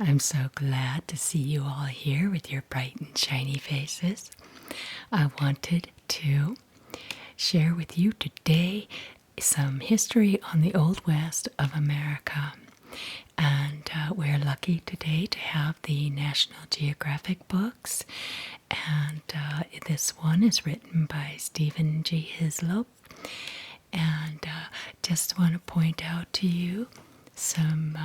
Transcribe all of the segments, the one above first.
I'm so glad to see you all here with your bright and shiny faces. I wanted to share with you today some history on the Old West of America. And we're lucky today to have the National Geographic books. And this one is written by Stephen G. Hislop. And just want to point out to you some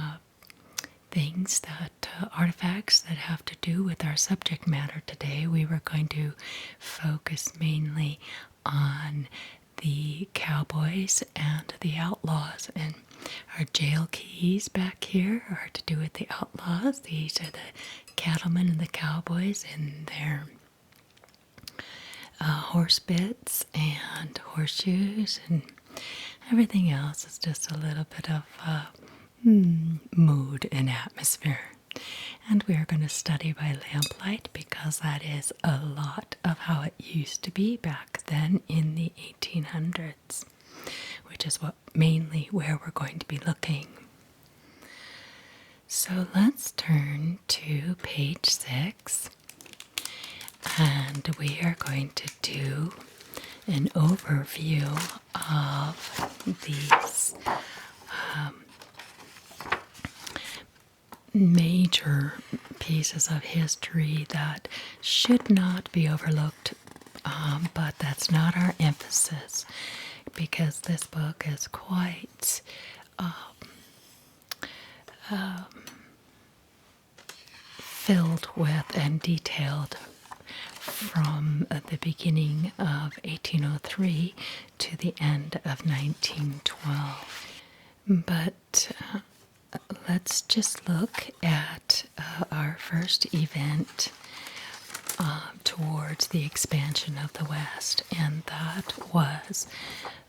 things that artifacts that have to do with our subject matter today. We were going to focus mainly on the cowboys and the outlaws, and our jail keys back here are to do with the outlaws. These are the cattlemen and the cowboys in their horse bits and horseshoes, and everything else is just a little bit of mood and atmosphere. And we are going to study by lamplight because that is a lot of how it used to be back then in the 1800s, which is mainly where we're going to be looking. So let's turn to page 6, and we are going to do an overview of these major pieces of history that should not be overlooked, but that's not our emphasis, because this book is quite filled with and detailed from the beginning of 1803 to the end of 1912. But let's just look at our first event towards the expansion of the West, and that was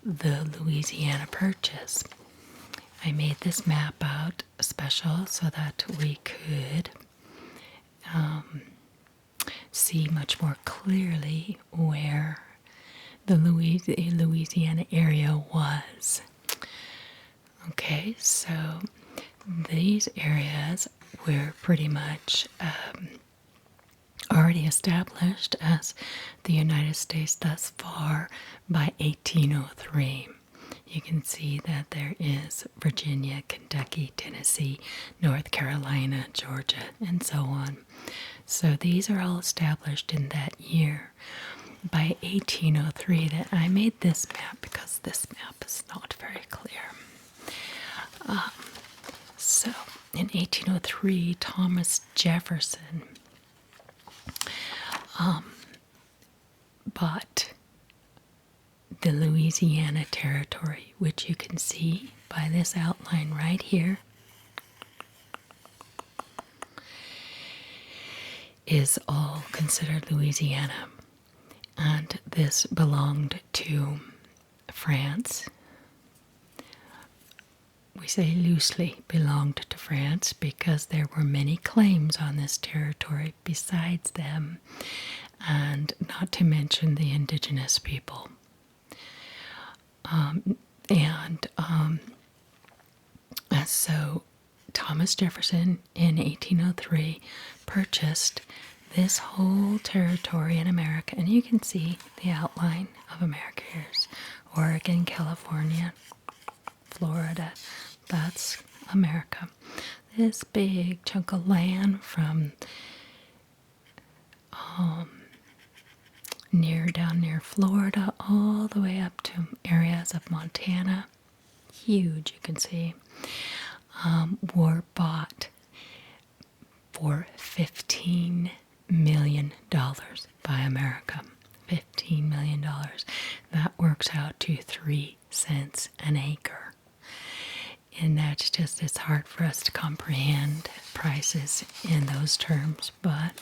the Louisiana Purchase. I made this map out special so that we could see much more clearly where the Louisiana area was. Okay, so these areas were pretty much already established as the United States thus far by 1803. You can see that there is Virginia, Kentucky, Tennessee, North Carolina, Georgia, and so on. So these are all established in that year. By 1803, that I made this map because this map is not very clear. So in 1803, Thomas Jefferson bought the Louisiana Territory, which you can see by this outline right here, is all considered Louisiana. And this belonged to France. We say loosely belonged to France because there were many claims on this territory besides them, and not to mention the indigenous people. So Thomas Jefferson in 1803 purchased this whole territory in America, and you can see the outline of America here. Oregon, California, Florida, that's America. This big chunk of land from down near Florida all the way up to areas of Montana, huge, you can see, were bought for $15 million by America. $15 million. That works out to 3 cents an acre. And that's just, it's hard for us to comprehend prices in those terms, but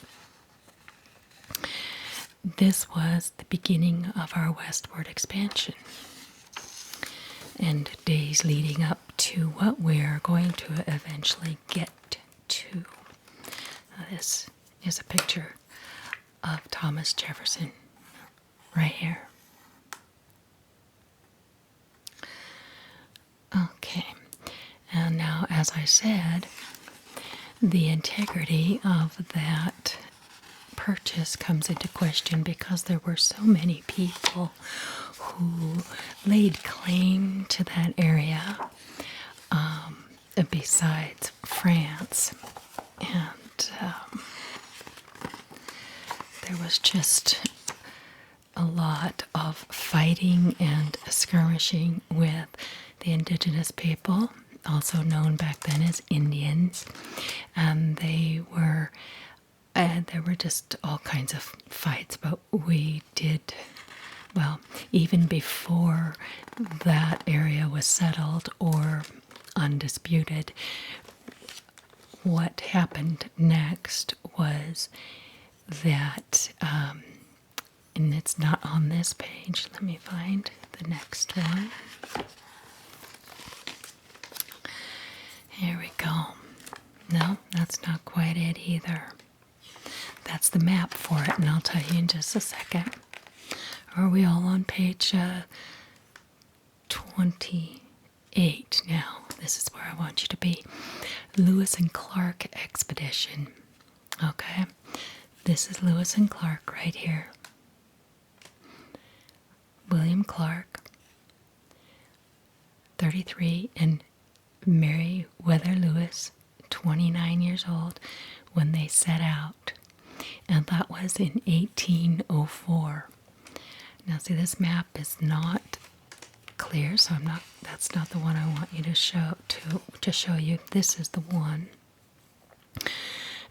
this was the beginning of our westward expansion and days leading up to what we're going to eventually get to. This is a picture of Thomas Jefferson right here. Okay, and now, as I said, the integrity of that purchase comes into question because there were so many people who laid claim to that area besides France. And there was just a lot of fighting and skirmishing with the indigenous people, also known back then as Indians. And there were just all kinds of fights, but even before that area was settled or undisputed, what happened next was that, and it's not on this page, let me find the next one. Here we go. No, that's not quite it either. That's the map for it, and I'll tell you in just a second. Are we all on page 28 now? This is where I want you to be. Lewis and Clark expedition. Okay, this is Lewis and Clark right here. William Clark, 33, and Meriwether Lewis, 29 years old, when they set out. And that was in 1804. Now see, this map is not clear, so that's not the one I want you to show you. This is the one.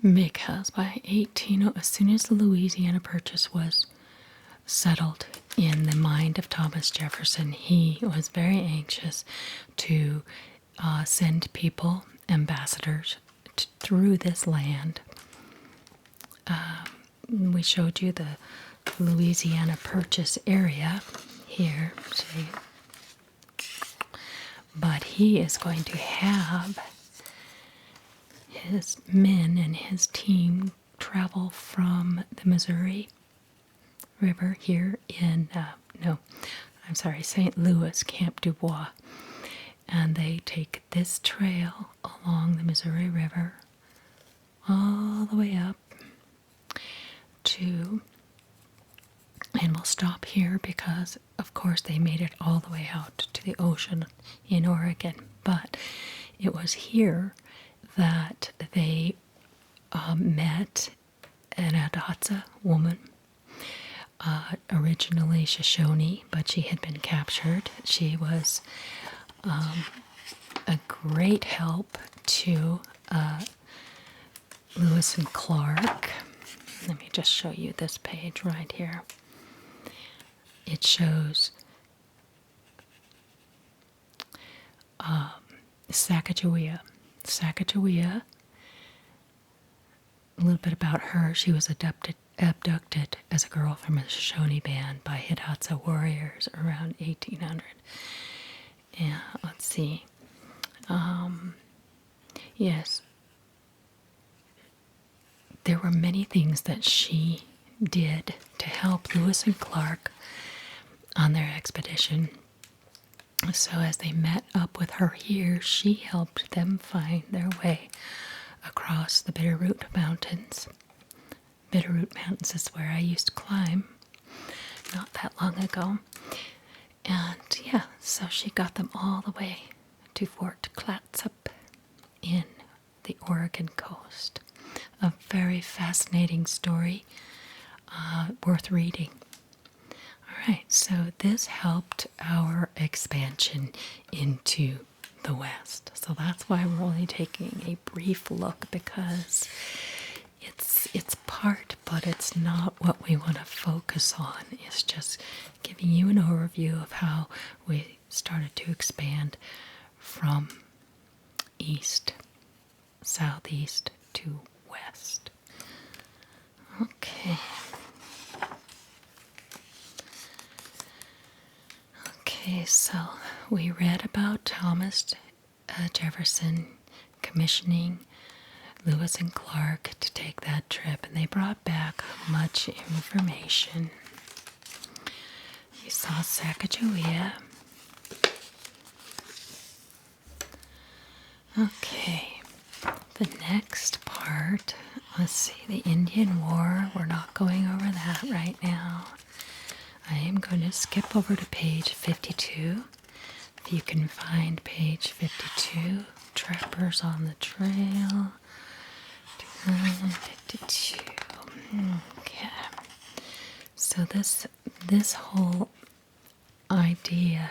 Because by as soon as the Louisiana Purchase was settled in the mind of Thomas Jefferson, he was very anxious to send people, ambassadors, through this land. We showed you the Louisiana Purchase area here, see? But he is going to have his men and his team travel from the Missouri River here in, St. Louis, Camp Dubois. And they take this trail along the Missouri River all the way up to, and we'll stop here because, of course, they made it all the way out to the ocean in Oregon. But it was here that they met an Hidatsa woman, originally Shoshone, but she had been captured. She was a great help to Lewis and Clark. Let me just show you this page right here. It shows Sacagawea. Sacagawea, a little bit about her. She was abducted as a girl from a Shoshone band by Hidatsa warriors around 1800. Yeah, let's see. Yes. There were many things that she did to help Lewis and Clark on their expedition. So as they met up with her here, she helped them find their way across the Bitterroot Mountains. Bitterroot Mountains is where I used to climb not that long ago. And yeah, so she got them all the way to Fort Clatsop in the Oregon coast. A very fascinating story, worth reading. All right, so this helped our expansion into the West. So that's why we're only taking a brief look, because it's part, but it's not what we want to focus on. It's just giving you an overview of how we started to expand from east, southeast to west. Okay. Okay, so we read about Thomas Jefferson commissioning Lewis and Clark to take that trip, and they brought back much information. We saw Sacagawea. Okay, the next part. Let's see, the Indian War. We're not going over that right now. I am going to skip over to page 52. If you can find page 52, Trappers on the Trail. 52. Okay. So this whole idea,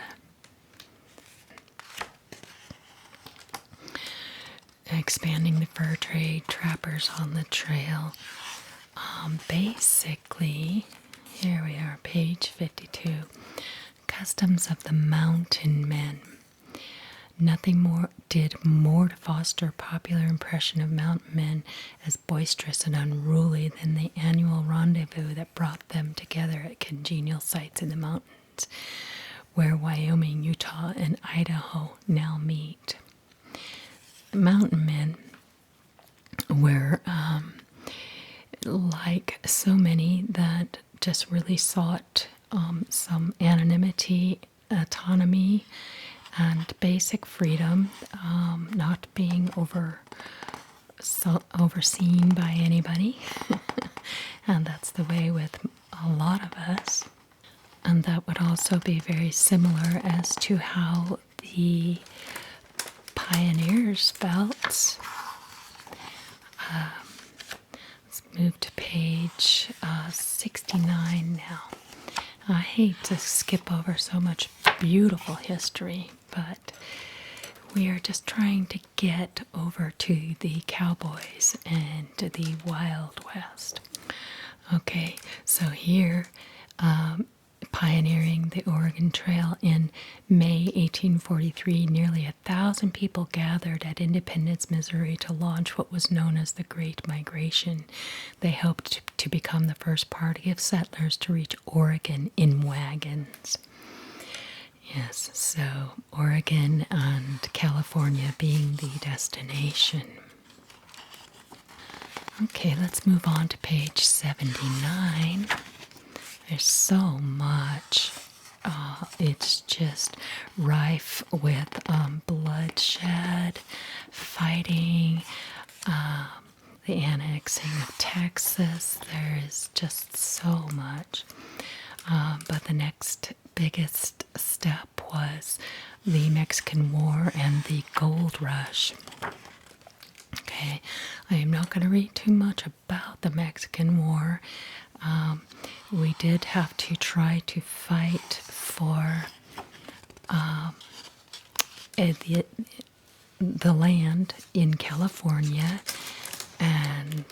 expanding the fur trade, trappers on the trail, basically, here we are, page 52, customs of the mountain men. Nothing more to foster popular impression of mountain men as boisterous and unruly than the annual rendezvous that brought them together at congenial sites in the mountains, where Wyoming, Utah, and Idaho now meet. Mountain men were like so many that just really sought some anonymity, autonomy, and basic freedom, not being overseen by anybody. And that's the way with a lot of us. And that would also be very similar as to how the pioneers felt. Let's move to page 69 now. I hate to skip over so much beautiful history, but we are just trying to get over to the cowboys and to the Wild West. Okay, so here, pioneering the Oregon Trail in May 1843, nearly 1,000 people gathered at Independence, Missouri to launch what was known as the Great Migration. They hoped to become the first party of settlers to reach Oregon in wagons. Yes, so Oregon and California being the destination. Okay, let's move on to page 79. There's so much. It's just rife with bloodshed, fighting, the annexing of Texas. There is just so much. But the next biggest step was the Mexican War and the Gold Rush. Okay, I am not going to read too much about the Mexican War. We did have to try to fight for the land in California and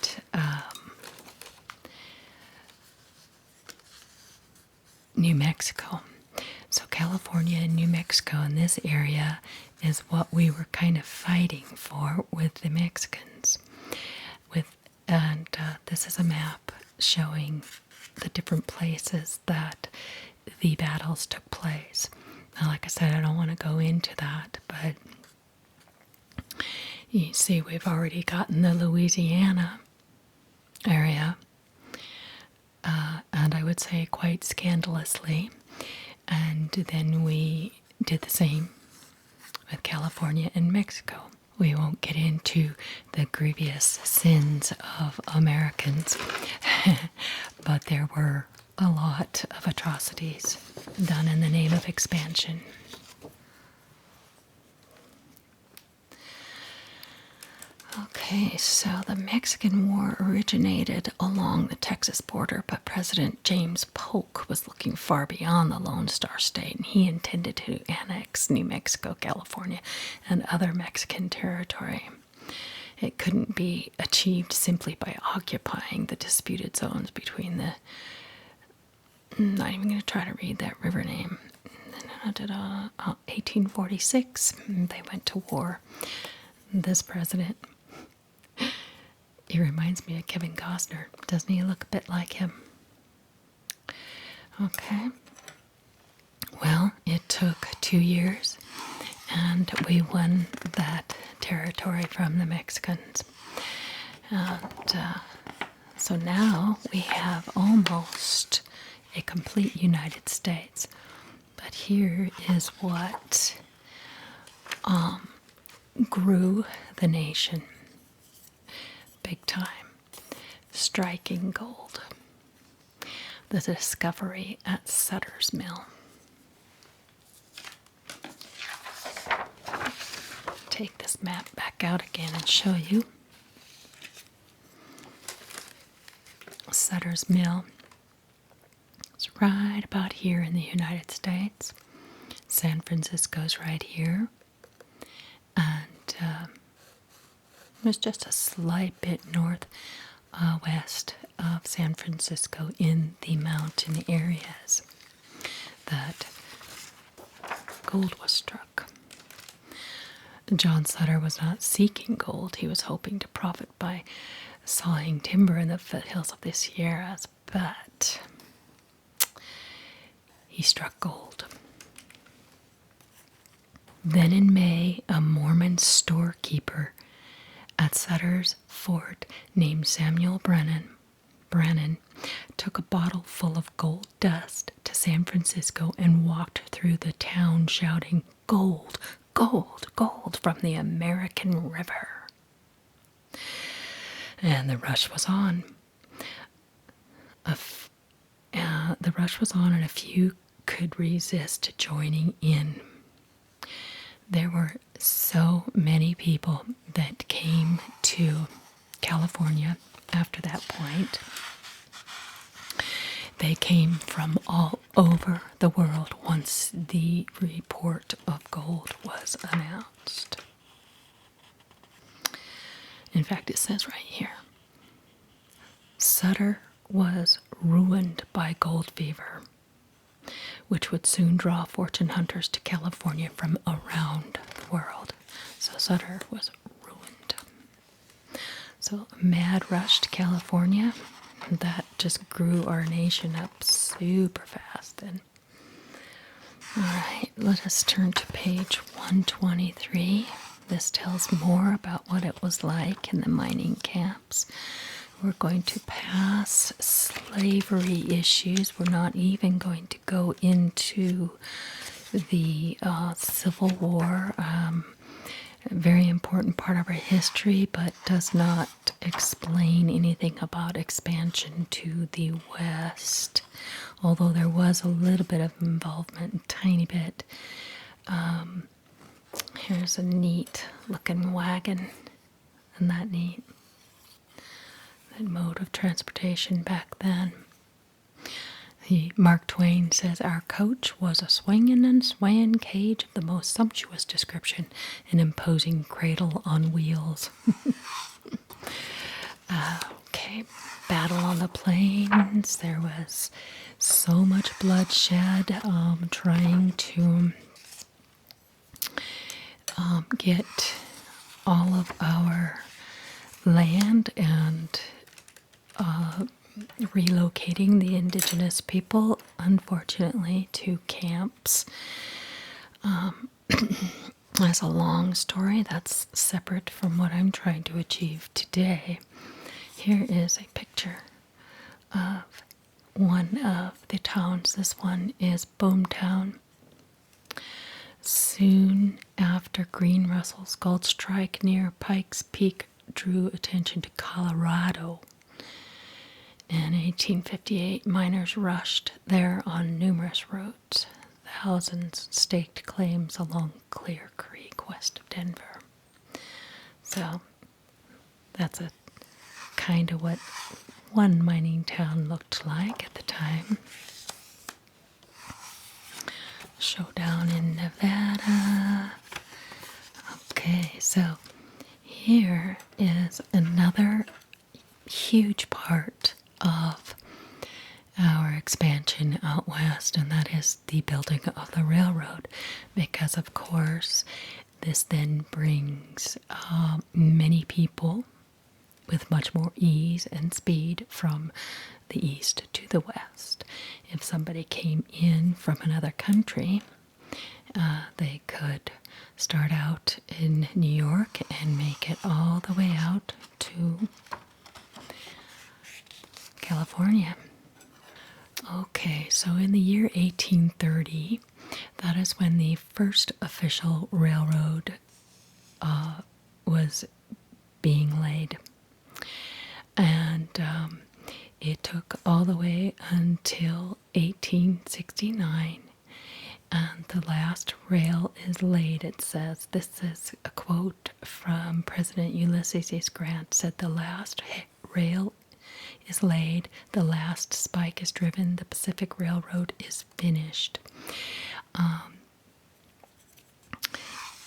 New Mexico. So California and New Mexico in this area is what we were kind of fighting for with the Mexicans. This is a map showing the different places that the battles took place. Now, like I said, I don't want to go into that, but you see we've already gotten the Louisiana area, and I would say quite scandalously. And then we did the same with California and Mexico. We won't get into the grievous sins of Americans, but there were a lot of atrocities done in the name of expansion. Okay, so the Mexican War originated along the Texas border, but President James Polk was looking far beyond the Lone Star State, and he intended to annex New Mexico, California, and other Mexican territory. It couldn't be achieved simply by occupying the disputed zones between the... I'm not even going to try to read that river name. 1846, they went to war. This president... He reminds me of Kevin Costner. Doesn't he look a bit like him? Okay. Well, it took 2 years, and we won that territory from the Mexicans. And so now we have almost a complete United States. But here is what grew the nation. big time. Striking gold. The discovery at Sutter's Mill. Take this map back out again and show you. Sutter's Mill. It's right about here in the United States. San Francisco's right here. And there's just a slight bit west of San Francisco in the mountain areas that gold was struck. John Sutter was not seeking gold. He was hoping to profit by sawing timber in the foothills of the Sierras, but he struck gold. Then in May, a Mormon storekeeper at Sutter's Fort named Samuel Brannan took a bottle full of gold dust to San Francisco and walked through the town shouting, "Gold, gold, gold from the American River." And the rush was on. The rush was on, and a few could resist joining in. There were so many people that came to California after that point. They came from all over the world once the report of gold was announced. In fact, it says right here, Sutter was ruined by gold fever, which would soon draw fortune hunters to California from around the world. So Sutter was ruined. So a mad rush to California, that just grew our nation up super fast then. All right, let us turn to page 123. This tells more about what it was like in the mining camps. We're going to pass slavery issues. We're not even going to go into the Civil War. A very important part of our history, but does not explain anything about expansion to the west. Although there was a little bit of involvement, a tiny bit. Here's a neat looking wagon. Isn't that neat? That mode of transportation back then. Mark Twain says, "Our coach was a swinging and swaying cage of the most sumptuous description, an imposing cradle on wheels." Okay, battle on the plains. There was so much bloodshed trying to get all of our land and relocating the indigenous people, unfortunately, to camps. That's a long story. That's separate from what I'm trying to achieve today. Here is a picture of one of the towns. This one is Boomtown. Soon after Green Russell's gold strike near Pikes Peak drew attention to Colorado. In 1858, miners rushed there on numerous roads. Thousands staked claims along Clear Creek west of Denver. So that's a kind of what one mining town looked like at the time. Showdown in Nevada. Okay, so here is another huge part of our expansion out west, and that is the building of the railroad, because of course this then brings many people with much more ease and speed from the east to the west. If somebody came in from another country, they could start out in New York and make it all the way out to California. Okay, so in the year 1830, that is when the first official railroad was being laid. And it took all the way until 1869. And the last rail is laid, it says. This is a quote from President Ulysses S. Grant, said the last rail is laid, the last spike is driven, the Pacific Railroad is finished.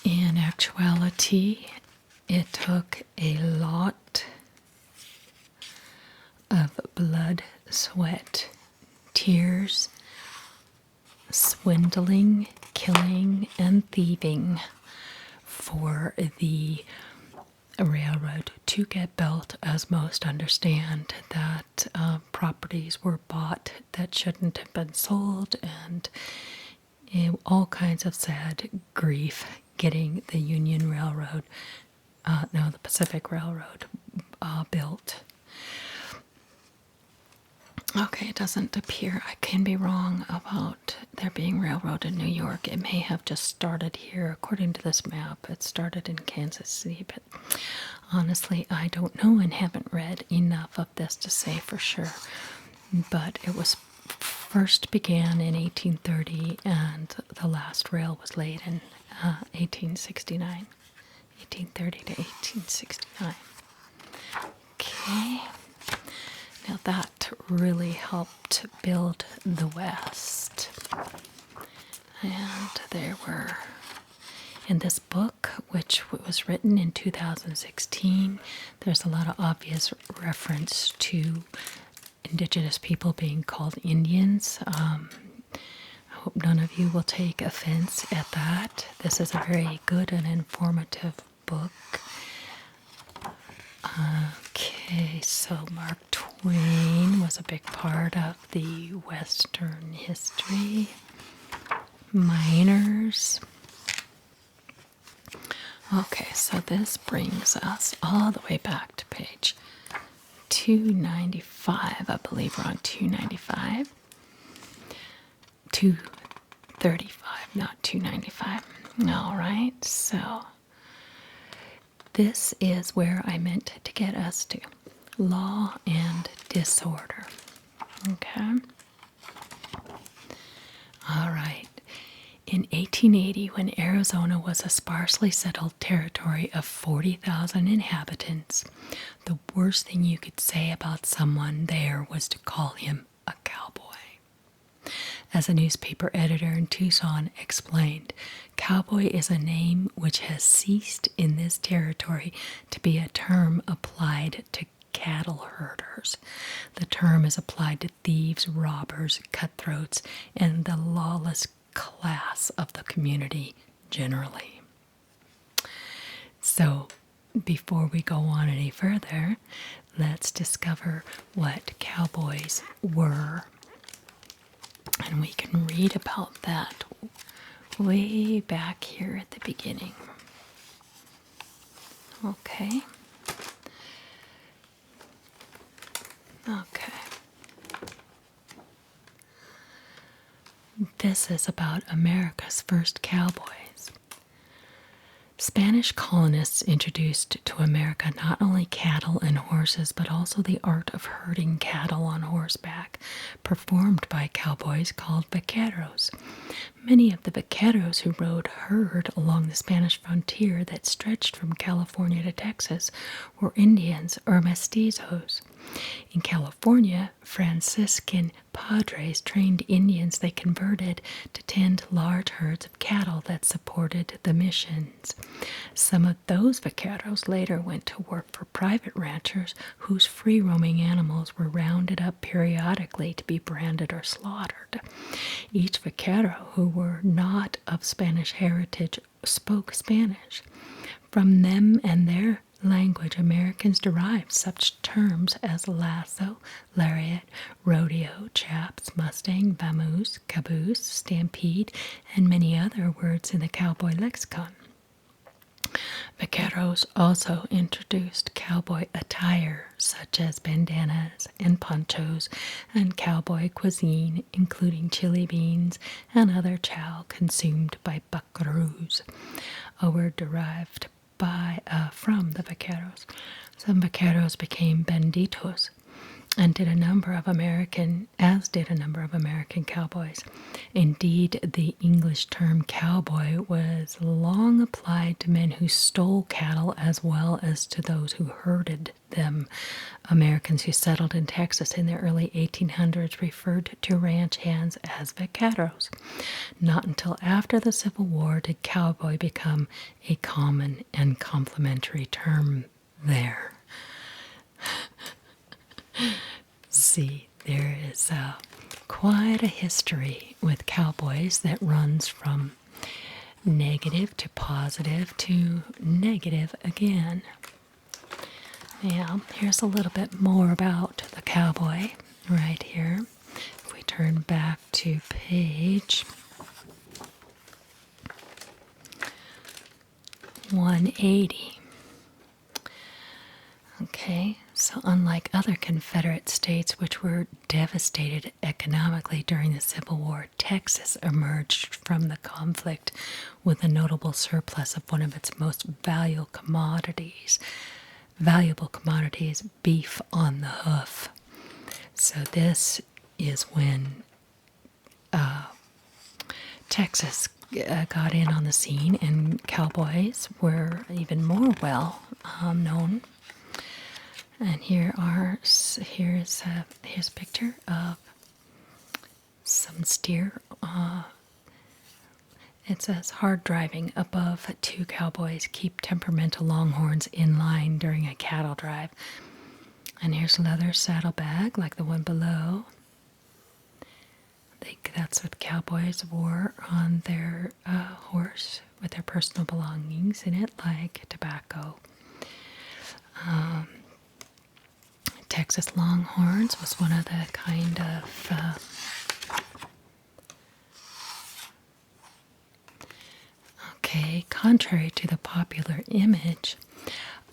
In actuality, it took a lot of blood, sweat, tears, swindling, killing, and thieving for the railroad to get built, as most understand that properties were bought that shouldn't have been sold, and all kinds of sad grief getting the Union Railroad, the Pacific Railroad built. Okay, it doesn't appear, I can be wrong about there being railroad in New York. It may have just started here. According to this map, it started in Kansas City, but honestly, I don't know and haven't read enough of this to say for sure. But it was first began in 1830, and the last rail was laid in 1869. 1830 to 1869. Okay. Now that really helped build the West. And there were, in this book, which was written in 2016, there's a lot of obvious reference to indigenous people being called Indians. I hope none of you will take offense at that. This is a very good and informative book. Okay, so Mark Twain was a big part of the Western history. Miners. Okay, so this brings us all the way back to page 295. I believe we're on 295. 235, not 295. All right, so this is where I meant to get us to. Law and disorder. Okay. All right. In 1880, when Arizona was a sparsely settled territory of 40,000 inhabitants, the worst thing you could say about someone there was to call him a cowboy. As a newspaper editor in Tucson explained, cowboy is a name which has ceased in this territory to be a term applied to cattle herders. The term is applied to thieves, robbers, cutthroats, and the lawless class of the community generally. So, before we go on any further, let's discover what cowboys were. And we can read about that way back here at the beginning. Okay. Okay. This is about America's first cowboys. Spanish colonists introduced to America not only cattle and horses, but also the art of herding cattle on horseback, performed by cowboys called vaqueros. Many of the vaqueros who rode herd along the Spanish frontier that stretched from California to Texas were Indians or mestizos. In California, Franciscan padres trained Indians they converted to tend large herds of cattle that supported the missions. Some of those vaqueros later went to work for private ranchers whose free-roaming animals were rounded up periodically to be branded or slaughtered. Each vaquero who were not of Spanish heritage spoke Spanish. From them and their language, Americans derived such terms as lasso, lariat, rodeo, chaps, mustang, vamoose, caboose, stampede, and many other words in the cowboy lexicon. Vaqueros also introduced cowboy attire, such as bandanas and ponchos, and cowboy cuisine, including chili beans and other chow consumed by buckaroos, a word derived from the vaqueros. Some vaqueros became banditos, and did a number of American cowboys. Indeed, the English term cowboy was long applied to men who stole cattle as well as to those who herded them. Americans who settled in Texas in the early 1800s referred to ranch hands as vaqueros. Not until after the Civil War did cowboy become a common and complimentary term there. See, there is quite a history with cowboys that runs from negative to positive to negative again. Now, here's a little bit more about the cowboy right here. If we turn back to page 180. Okay, so unlike other Confederate states which were devastated economically during the Civil War, Texas emerged from the conflict with a notable surplus of one of its most valuable commodities, beef on the hoof. So this is when Texas got in on the scene, and cowboys were even more well known. And here's a picture of some steer. It says hard driving above. Two cowboys keep temperamental longhorns in line during a cattle drive. And here's a leather saddlebag like the one below. I think that's what cowboys wore on their horse with their personal belongings in it, like tobacco. Texas Longhorns was one of the kind of contrary to the popular image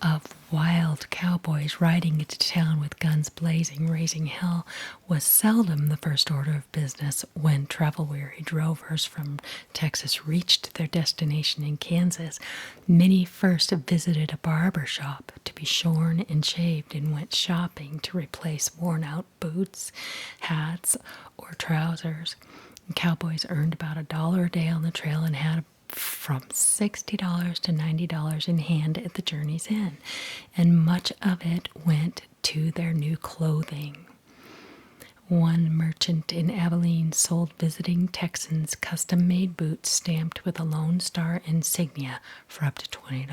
of wild cowboys riding into town with guns blazing, raising hell was seldom the first order of business when travel-weary drovers from Texas reached their destination in Kansas. Many first visited a barber shop to be shorn and shaved and went shopping to replace worn-out boots, hats, or trousers. Cowboys earned about $1 a day on the trail and had from $60 to $90 in hand at the journey's end, and much of it went to their new clothing. One merchant in Abilene sold visiting Texans custom-made boots stamped with a Lone Star insignia for up to $20.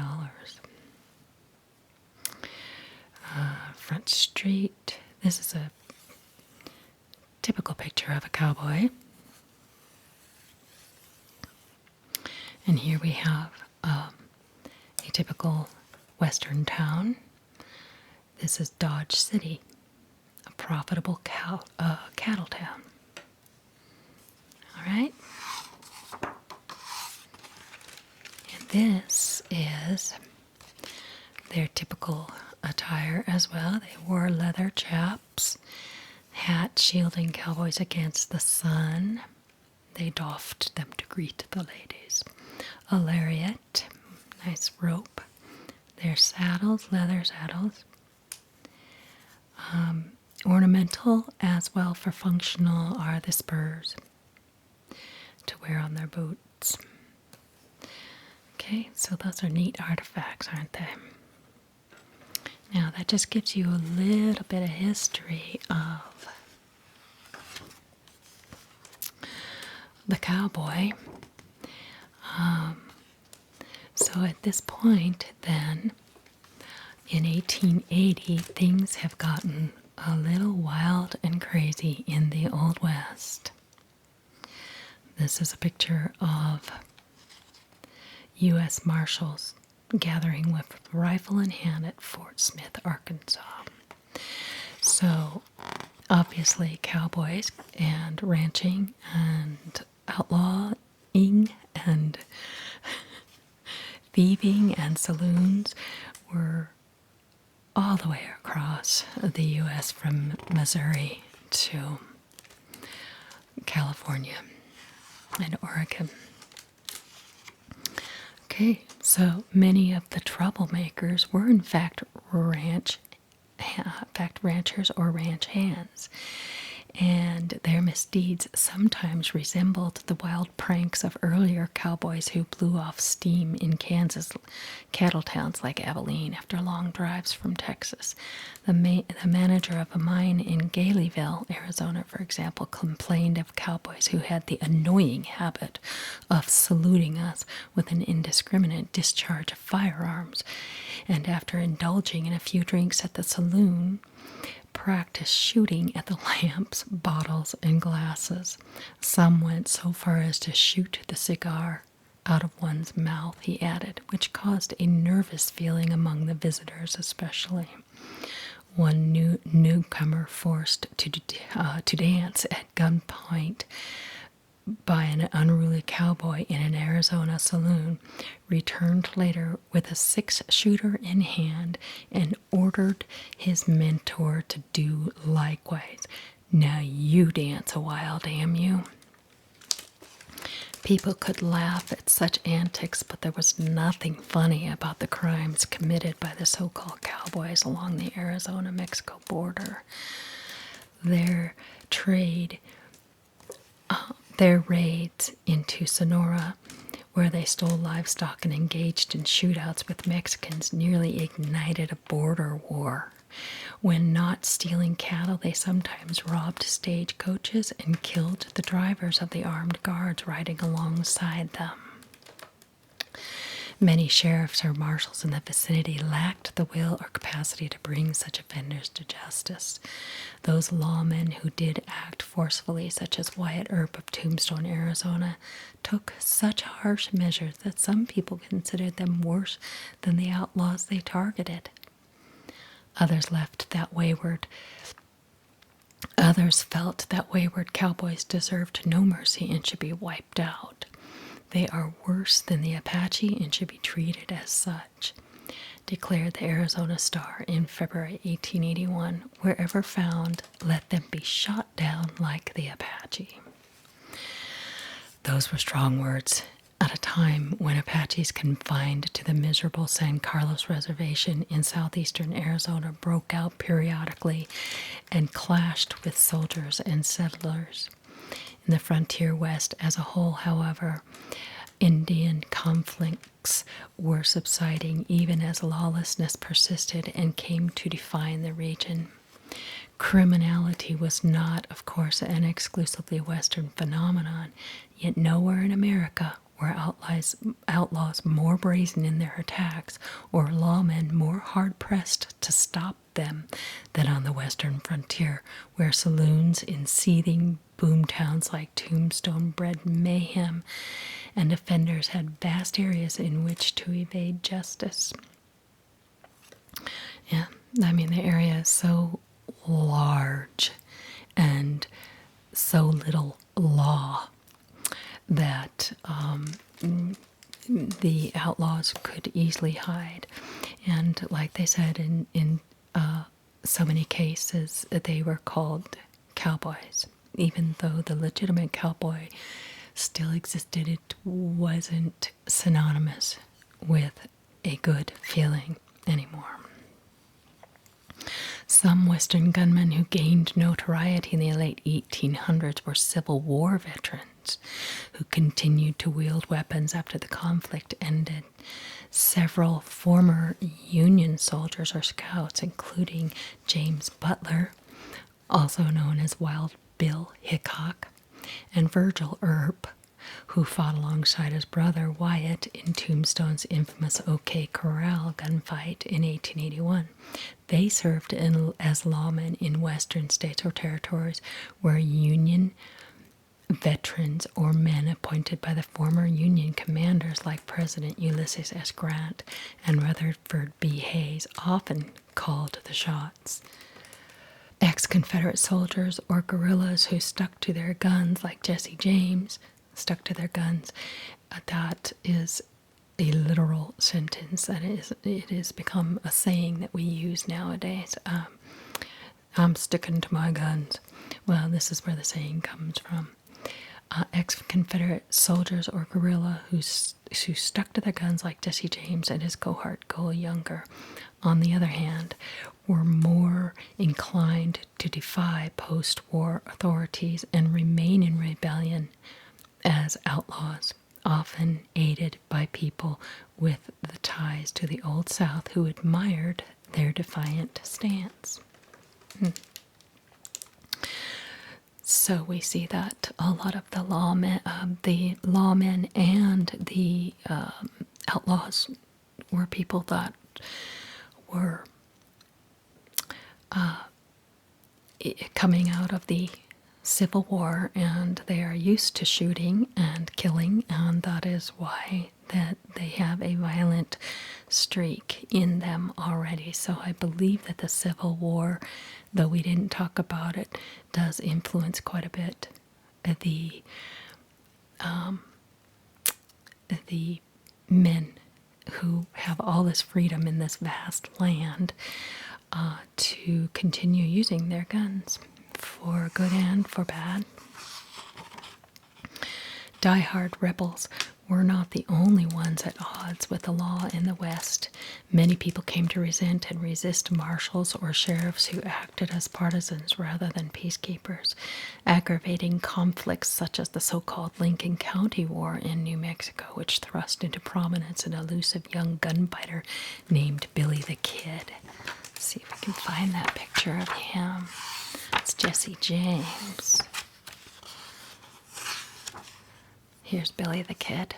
Front Street. This is a typical picture of a cowboy. And here we have a typical western town. This is Dodge City, a profitable cattle town. All right. And this is their typical attire as well. They wore leather chaps, hat shielding cowboys against the sun. They doffed them to greet the ladies. A lariat, nice rope. Their saddles, leather saddles. Ornamental as well for functional are the spurs to wear on their boots. Okay, so those are neat artifacts, aren't they? Now that just gives you a little bit of history of the cowboy. So at this point then, in 1880, things have gotten a little wild and crazy in the Old West. This is a picture of U.S. Marshals gathering with rifle in hand at Fort Smith, Arkansas. So, obviously, cowboys and ranching and outlawing and thieving and saloons were all the way across the U.S. from Missouri to California and Oregon. Okay, so many of the troublemakers were in fact ranchers or ranch hands, and their misdeeds sometimes resembled the wild pranks of earlier cowboys who blew off steam in Kansas cattle towns like Abilene after long drives from Texas. The manager of a mine in Galeyville, Arizona, for example, complained of cowboys who had the annoying habit of saluting us with an indiscriminate discharge of firearms, and after indulging in a few drinks at the saloon, practiced shooting at the lamps, bottles, and glasses. Some went so far as to shoot the cigar out of one's mouth, he added, which caused a nervous feeling among the visitors especially. One newcomer forced to dance at gunpoint by an unruly cowboy in an Arizona saloon, returned later with a 6-shooter in hand and ordered his mentor to do likewise. Now you dance a while, damn you. People could laugh at such antics, but there was nothing funny about the crimes committed by the so-called cowboys along the Arizona-Mexico border. Their raids into Sonora, where they stole livestock and engaged in shootouts with Mexicans, nearly ignited a border war. When not stealing cattle, they sometimes robbed stagecoaches and killed the drivers of the armed guards riding alongside them. Many sheriffs or marshals in the vicinity lacked the will or capacity to bring such offenders to justice. Those lawmen who did act forcefully, such as Wyatt Earp of Tombstone, Arizona, took such harsh measures that some people considered them worse than the outlaws they targeted. Others felt that wayward cowboys deserved no mercy and should be wiped out. They are worse than the Apache and should be treated as such, declared the Arizona Star in February 1881. Wherever found, let them be shot down like the Apache. Those were strong words at a time when Apaches confined to the miserable San Carlos Reservation in southeastern Arizona broke out periodically and clashed with soldiers and settlers. In the frontier west as a whole, however, Indian conflicts were subsiding even as lawlessness persisted and came to define the region. Criminality was not, of course, an exclusively Western phenomenon, yet nowhere in America were outlaws more brazen in their attacks or lawmen more hard-pressed to stop them than on the western frontier, where saloons in seething boomtowns like Tombstone bred mayhem, and offenders had vast areas in which to evade justice. Yeah, I mean, the area is so large and so little law that the outlaws could easily hide. And like they said, in so many cases, they were called cowboys. Even though the legitimate cowboy still existed, it wasn't synonymous with a good feeling anymore. Some Western gunmen who gained notoriety in the late 1800s were Civil War veterans who continued to wield weapons after the conflict ended. Several former Union soldiers or scouts, including James Butler, also known as Wild Bill Hickok, and Virgil Earp, who fought alongside his brother Wyatt in Tombstone's infamous OK Corral gunfight in 1881. They served as lawmen in western states or territories where Union veterans or men appointed by the former Union commanders like President Ulysses S. Grant and Rutherford B. Hayes often called the shots. Ex-Confederate soldiers or guerrillas who stuck to their guns, like Jesse James, stuck to their guns. That is a literal sentence. It has become a saying that we use nowadays. I'm sticking to my guns. Well, this is where the saying comes from. ex-Confederate soldiers or guerrilla who stuck to their guns like Jesse James and his cohort Cole Younger, on the other hand, were more inclined to defy post-war authorities and remain in rebellion as outlaws, often aided by people with the ties to the Old South who admired their defiant stance. So we see that a lot of the lawmen and the outlaws were people that were coming out of the Civil War, and they are used to shooting and killing, and that is why that they have a violent streak in them already. So I believe that the Civil War, though we didn't talk about it, does influence quite a bit the men who have all this freedom in this vast land to continue using their guns for good and for bad. Die-hard rebels were not the only ones at odds with the law in the West. Many people came to resent and resist marshals or sheriffs who acted as partisans rather than peacekeepers, aggravating conflicts such as the so-called Lincoln County War in New Mexico, which thrust into prominence an elusive young gunfighter named Billy the Kid. Let's see if we can find that picture of him. It's Jesse James. Here's Billy the Kid.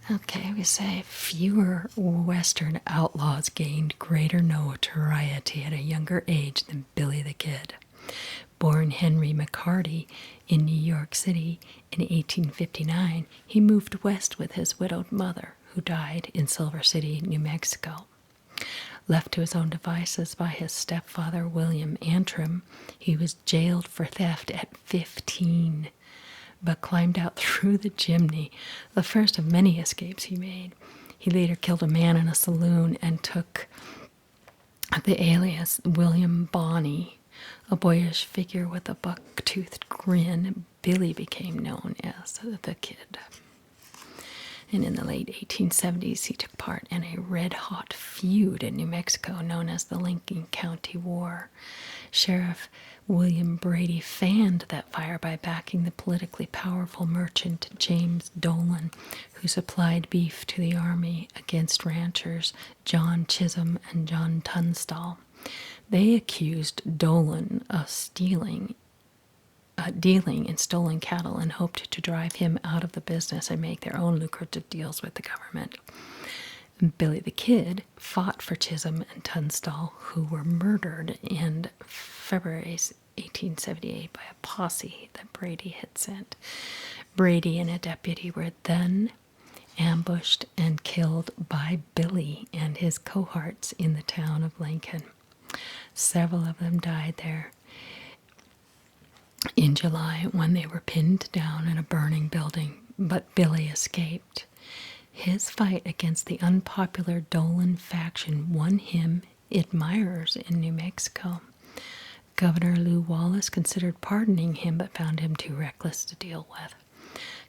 Okay, we say fewer Western outlaws gained greater notoriety at a younger age than Billy the Kid. Born Henry McCarty in New York City in 1859, he moved west with his widowed mother, who died in Silver City, New Mexico. Left to his own devices by his stepfather, William Antrim, he was jailed for theft at 15, but climbed out through the chimney, the first of many escapes he made. He later killed a man in a saloon and took the alias William Bonney, a boyish figure with a buck-toothed grin. Billy became known as the Kid. And in the late 1870s, he took part in a red-hot feud in New Mexico known as the Lincoln County War. Sheriff William Brady fanned that fire by backing the politically powerful merchant James Dolan, who supplied beef to the army against ranchers John Chisholm and John Tunstall. They accused Dolan of dealing in stolen cattle and hoped to drive him out of the business and make their own lucrative deals with the government. Billy the Kid fought for Chisholm and Tunstall, who were murdered in February 1878 by a posse that Brady had sent. Brady and a deputy were then ambushed and killed by Billy and his cohorts in the town of Lincoln. Several of them died there in July when they were pinned down in a burning building, but Billy escaped. His fight against the unpopular Dolan faction won him admirers in New Mexico. Governor Lew Wallace considered pardoning him but found him too reckless to deal with.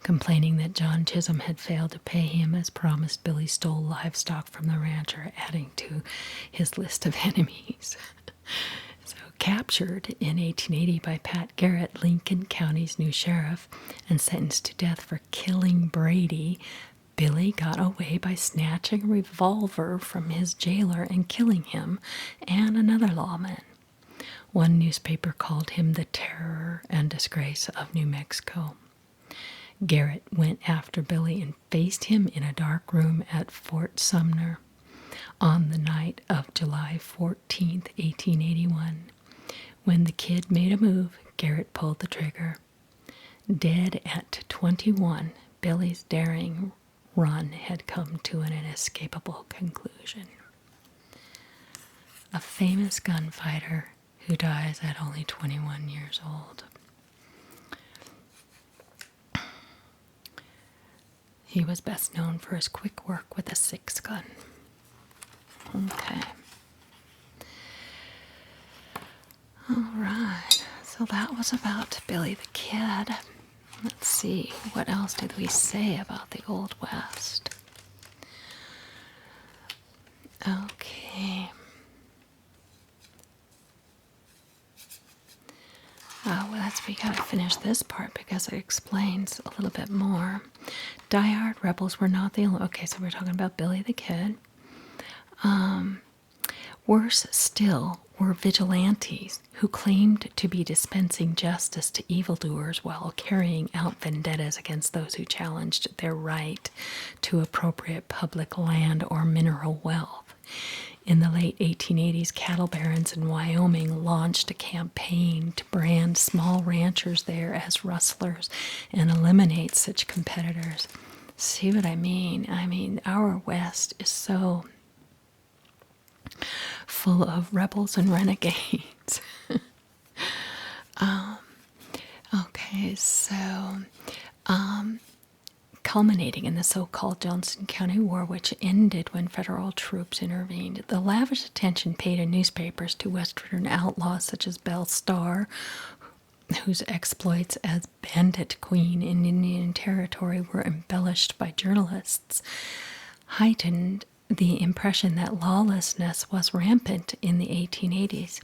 Complaining that John Chisholm had failed to pay him as promised, Billy stole livestock from the rancher, adding to his list of enemies. Captured in 1880 by Pat Garrett, Lincoln County's new sheriff, and sentenced to death for killing Brady, Billy got away by snatching a revolver from his jailer and killing him and another lawman. One newspaper called him the terror and disgrace of New Mexico. Garrett went after Billy and faced him in a dark room at Fort Sumner on the night of July 14, 1881. When the Kid made a move, Garrett pulled the trigger. Dead at 21, Billy's daring run had come to an inescapable conclusion. A famous gunfighter who dies at only 21 years old. He was best known for his quick work with a 6-gun. Okay. All right, so that was about Billy the Kid. Let's see, what else did we say about the Old West? Okay. We gotta finish this part because it explains a little bit more. Die-hard rebels were not the only. Okay, so we're talking about Billy the Kid. Worse still were vigilantes who claimed to be dispensing justice to evildoers while carrying out vendettas against those who challenged their right to appropriate public land or mineral wealth. In the late 1880s, cattle barons in Wyoming launched a campaign to brand small ranchers there as rustlers and eliminate such competitors. See what I mean? I mean, our West is so full of rebels and renegades. Okay, so culminating in the so-called Johnson County War, which ended when federal troops intervened. The lavish attention paid in newspapers to Western outlaws such as Belle Starr, whose exploits as bandit queen in Indian Territory were embellished by journalists, heightened the impression that lawlessness was rampant in the 1880s.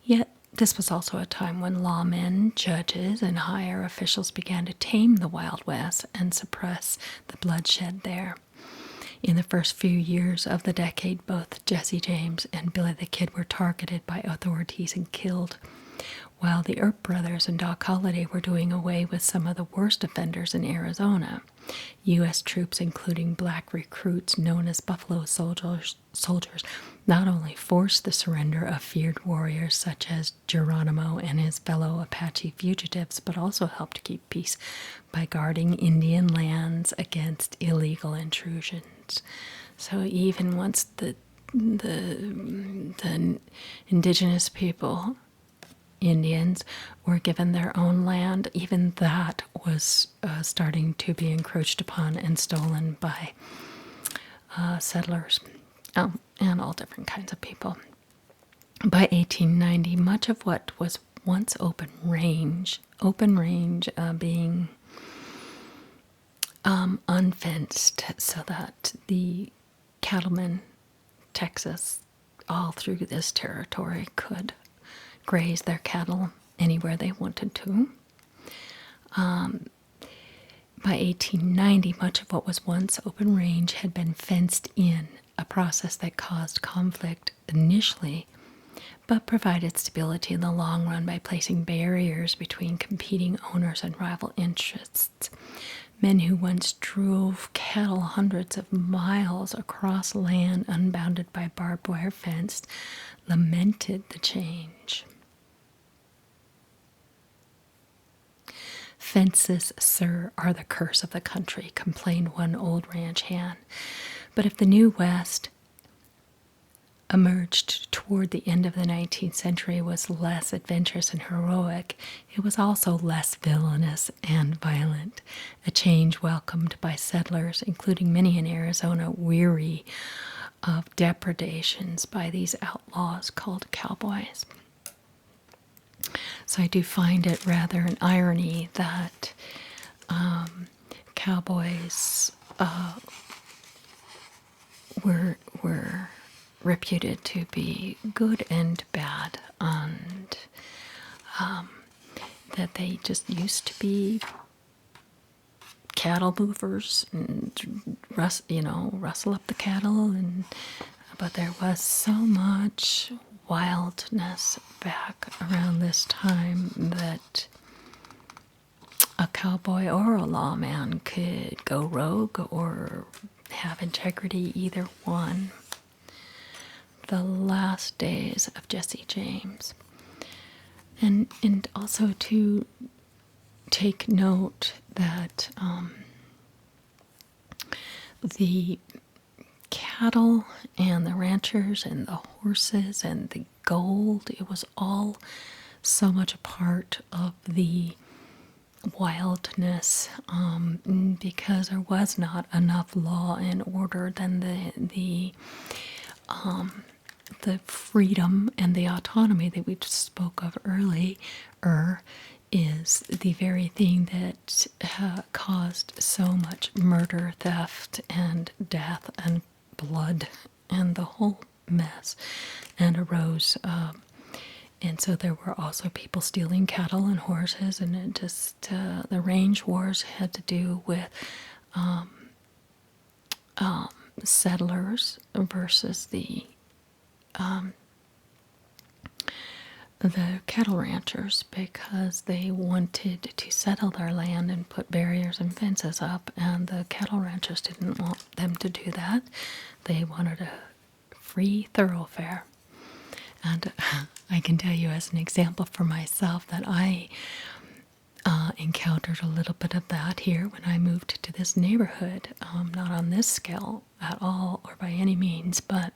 Yet this was also a time when lawmen, judges, and higher officials began to tame the Wild West and suppress the bloodshed there. In the first few years of the decade, both Jesse James and Billy the Kid were targeted by authorities and killed, while the Earp brothers and Doc Holliday were doing away with some of the worst offenders in Arizona. U.S. troops, including black recruits known as Buffalo soldiers, not only forced the surrender of feared warriors such as Geronimo and his fellow Apache fugitives, but also helped keep peace by guarding Indian lands against illegal intrusions. So even once the indigenous people, Indians, were given their own land, even that was starting to be encroached upon and stolen by settlers and all different kinds of people. By 1890, much of what was once open range being unfenced, so that the cattlemen, Texas, all through this territory could graze their cattle anywhere they wanted to. By 1890, much of what was once open range had been fenced in, a process that caused conflict initially, but provided stability in the long run by placing barriers between competing owners and rival interests. Men who once drove cattle hundreds of miles across land unbounded by barbed wire fence lamented the change. Fences, sir, are the curse of the country, complained one old ranch hand. But if the New West emerged toward the end of the 19th century was less adventurous and heroic, it was also less villainous and violent, a change welcomed by settlers, including many in Arizona, weary of depredations by these outlaws called cowboys. So I do find it rather an irony that cowboys were reputed to be good and bad, and that they just used to be cattle movers and rustle up the cattle, but there was so much wildness back around this time that a cowboy or a lawman could go rogue or have integrity, either one. The last days of Jesse James. And also to take note that the cattle and the ranchers and the horses and the gold, it was all so much a part of the wildness, because there was not enough law and order. Then the the freedom and the autonomy that we spoke of earlier is the very thing that caused so much murder, theft, and death, and blood, and the whole mess, and arose. And so there were also people stealing cattle and horses, and it just the range wars had to do with settlers versus the cattle ranchers, because they wanted to settle their land and put barriers and fences up, and the cattle ranchers didn't want them to do that. They wanted a free thoroughfare. And I can tell you as an example for myself that I encountered a little bit of that here when I moved to this neighborhood. Not on this scale at all or by any means, but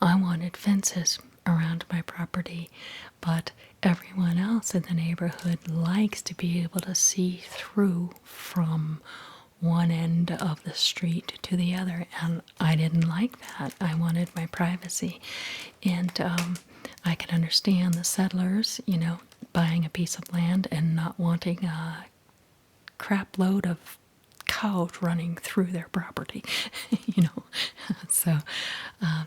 I wanted fences around my property. But everyone else in the neighborhood likes to be able to see through from one end of the street to the other, and I didn't like that. I wanted my privacy. And I can understand the settlers, buying a piece of land and not wanting a crap load of cows running through their property, So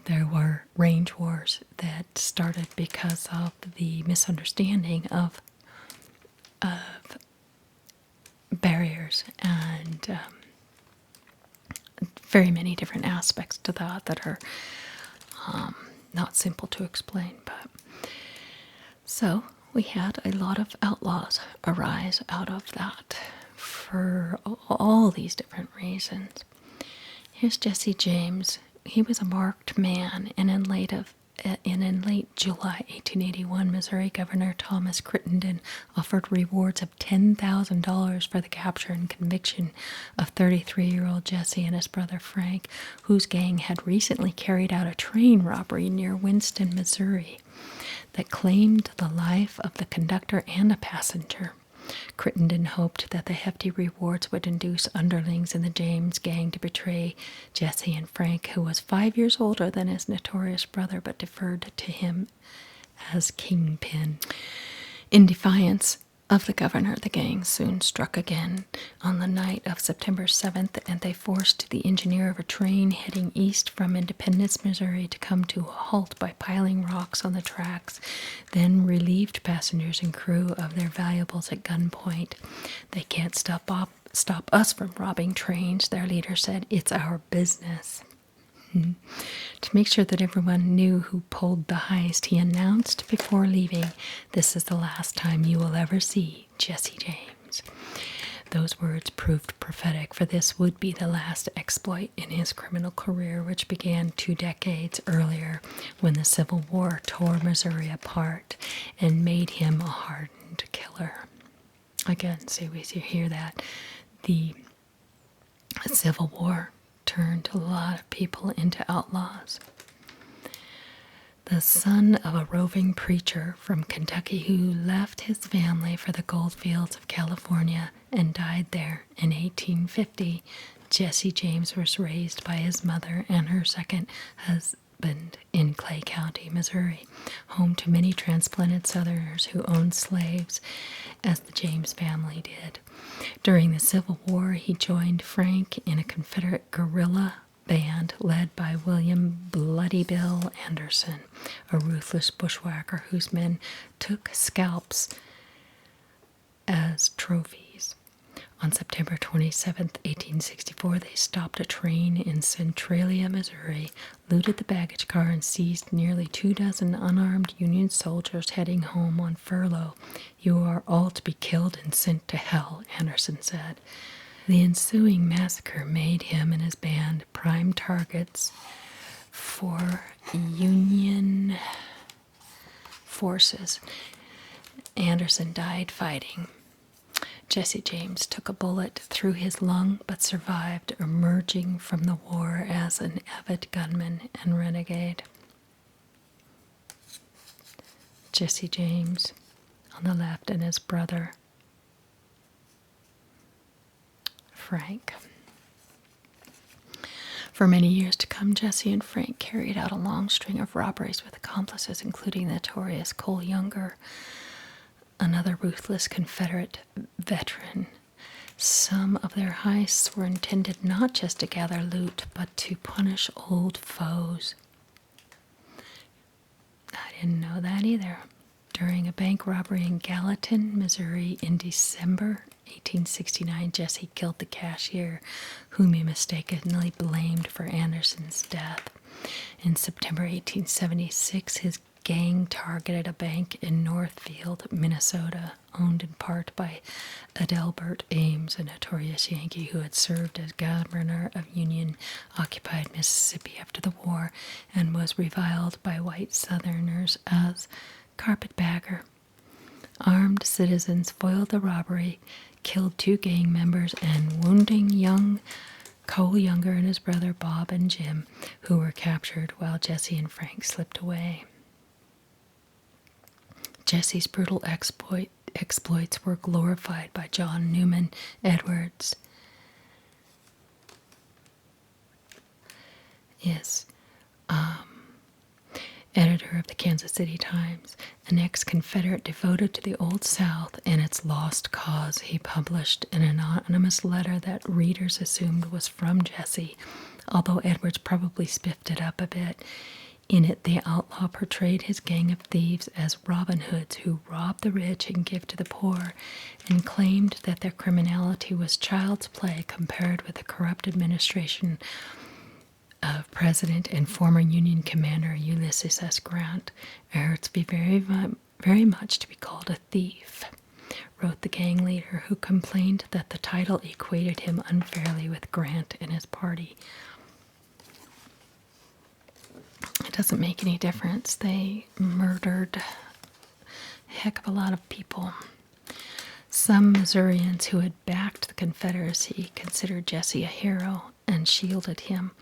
there were range wars that started because of the misunderstanding of barriers, and very many different aspects to that are not simple to explain. But so we had a lot of outlaws arise out of that for all these different reasons. Here's Jesse James. He was a marked man, and in late July 1881, Missouri Governor Thomas Crittenden offered rewards of $10,000 for the capture and conviction of 33-year-old Jesse and his brother Frank, whose gang had recently carried out a train robbery near Winston, Missouri, that claimed the life of the conductor and a passenger. Crittenden hoped that the hefty rewards would induce underlings in the James gang to betray Jesse and Frank, who was 5 years older than his notorious brother but deferred to him as kingpin. In defiance of the governor, the gang soon struck again on the night of September 7th, and they forced the engineer of a train heading east from Independence, Missouri, to come to a halt by piling rocks on the tracks, then relieved passengers and crew of their valuables at gunpoint. "They can't stop us from robbing trains," their leader said. "It's our business." To make sure that everyone knew who pulled the heist, he announced before leaving, "This is the last time you will ever see Jesse James." Those words proved prophetic, for this would be the last exploit in his criminal career, which began 2 decades earlier when the Civil War tore Missouri apart and made him a hardened killer. Again, so we hear that the Civil War turned a lot of people into outlaws. The son of a roving preacher from Kentucky who left his family for the gold fields of California and died there in 1850, Jesse James was raised by his mother and her second husband in Clay County, Missouri, home to many transplanted Southerners who owned slaves, as the James family did. During the Civil War, he joined Frank in a Confederate guerrilla band led by William Bloody Bill Anderson, a ruthless bushwhacker whose men took scalps as trophies. On September 27, 1864, they stopped a train in Centralia, Missouri, looted the baggage car, and seized nearly 24 unarmed Union soldiers heading home on furlough. "You are all to be killed and sent to hell," Anderson said. The ensuing massacre made him and his band prime targets for Union forces. Anderson died fighting. Jesse James took a bullet through his lung but survived, emerging from the war as an avid gunman and renegade. Jesse James on the left and his brother Frank. For many years to come, Jesse and Frank carried out a long string of robberies with accomplices, including the notorious Cole Younger, another ruthless Confederate veteran. Some of their heists were intended not just to gather loot, but to punish old foes. I didn't know that either. During a bank robbery in Gallatin, Missouri in December 1869, Jesse killed the cashier, whom he mistakenly blamed for Anderson's death. In September 1876, his gang targeted a bank in Northfield, Minnesota, owned in part by Adelbert Ames, a notorious Yankee who had served as governor of Union-occupied Mississippi after the war and was reviled by white Southerners as carpetbagger. Armed citizens foiled the robbery, killed 2 gang members, and wounding young Cole Younger and his brother Bob and Jim, who were captured while Jesse and Frank slipped away. Jesse's brutal exploits were glorified by John Newman Edwards. Editor of the Kansas City Times, an ex-Confederate devoted to the Old South and its lost cause. He published an anonymous letter that readers assumed was from Jesse, although Edwards probably spiffed it up a bit. In it, the outlaw portrayed his gang of thieves as Robin Hoods who rob the rich and give to the poor, and claimed that their criminality was child's play compared with the corrupt administration of President and former Union Commander Ulysses S. Grant. "It hurts me very much to be called a thief," wrote the gang leader, who complained that the title equated him unfairly with Grant and his party. It doesn't make any difference. They murdered a heck of a lot of people. Some Missourians who had backed the Confederacy considered Jesse a hero and shielded him.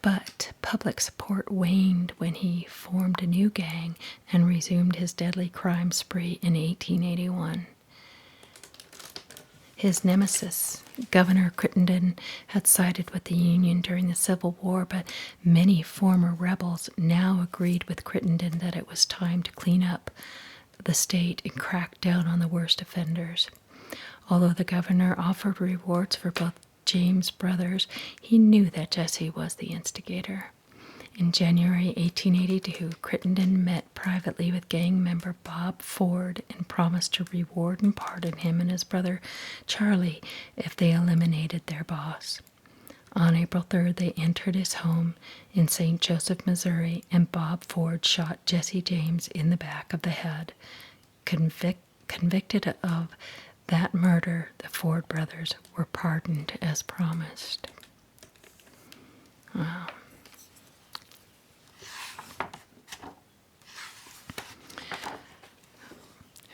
But public support waned when he formed a new gang and resumed his deadly crime spree in 1881. His nemesis, Governor Crittenden, had sided with the Union during the Civil War, but many former rebels now agreed with Crittenden that it was time to clean up the state and crack down on the worst offenders. Although the governor offered rewards for both James brothers, he knew that Jesse was the instigator. In January 1882, Crittenden met privately with gang member Bob Ford and promised to reward and pardon him and his brother Charlie if they eliminated their boss. On April 3rd, they entered his home in St. Joseph, Missouri, and Bob Ford shot Jesse James in the back of the head. Convicted of that murder, the Ford brothers were pardoned as promised. Wow.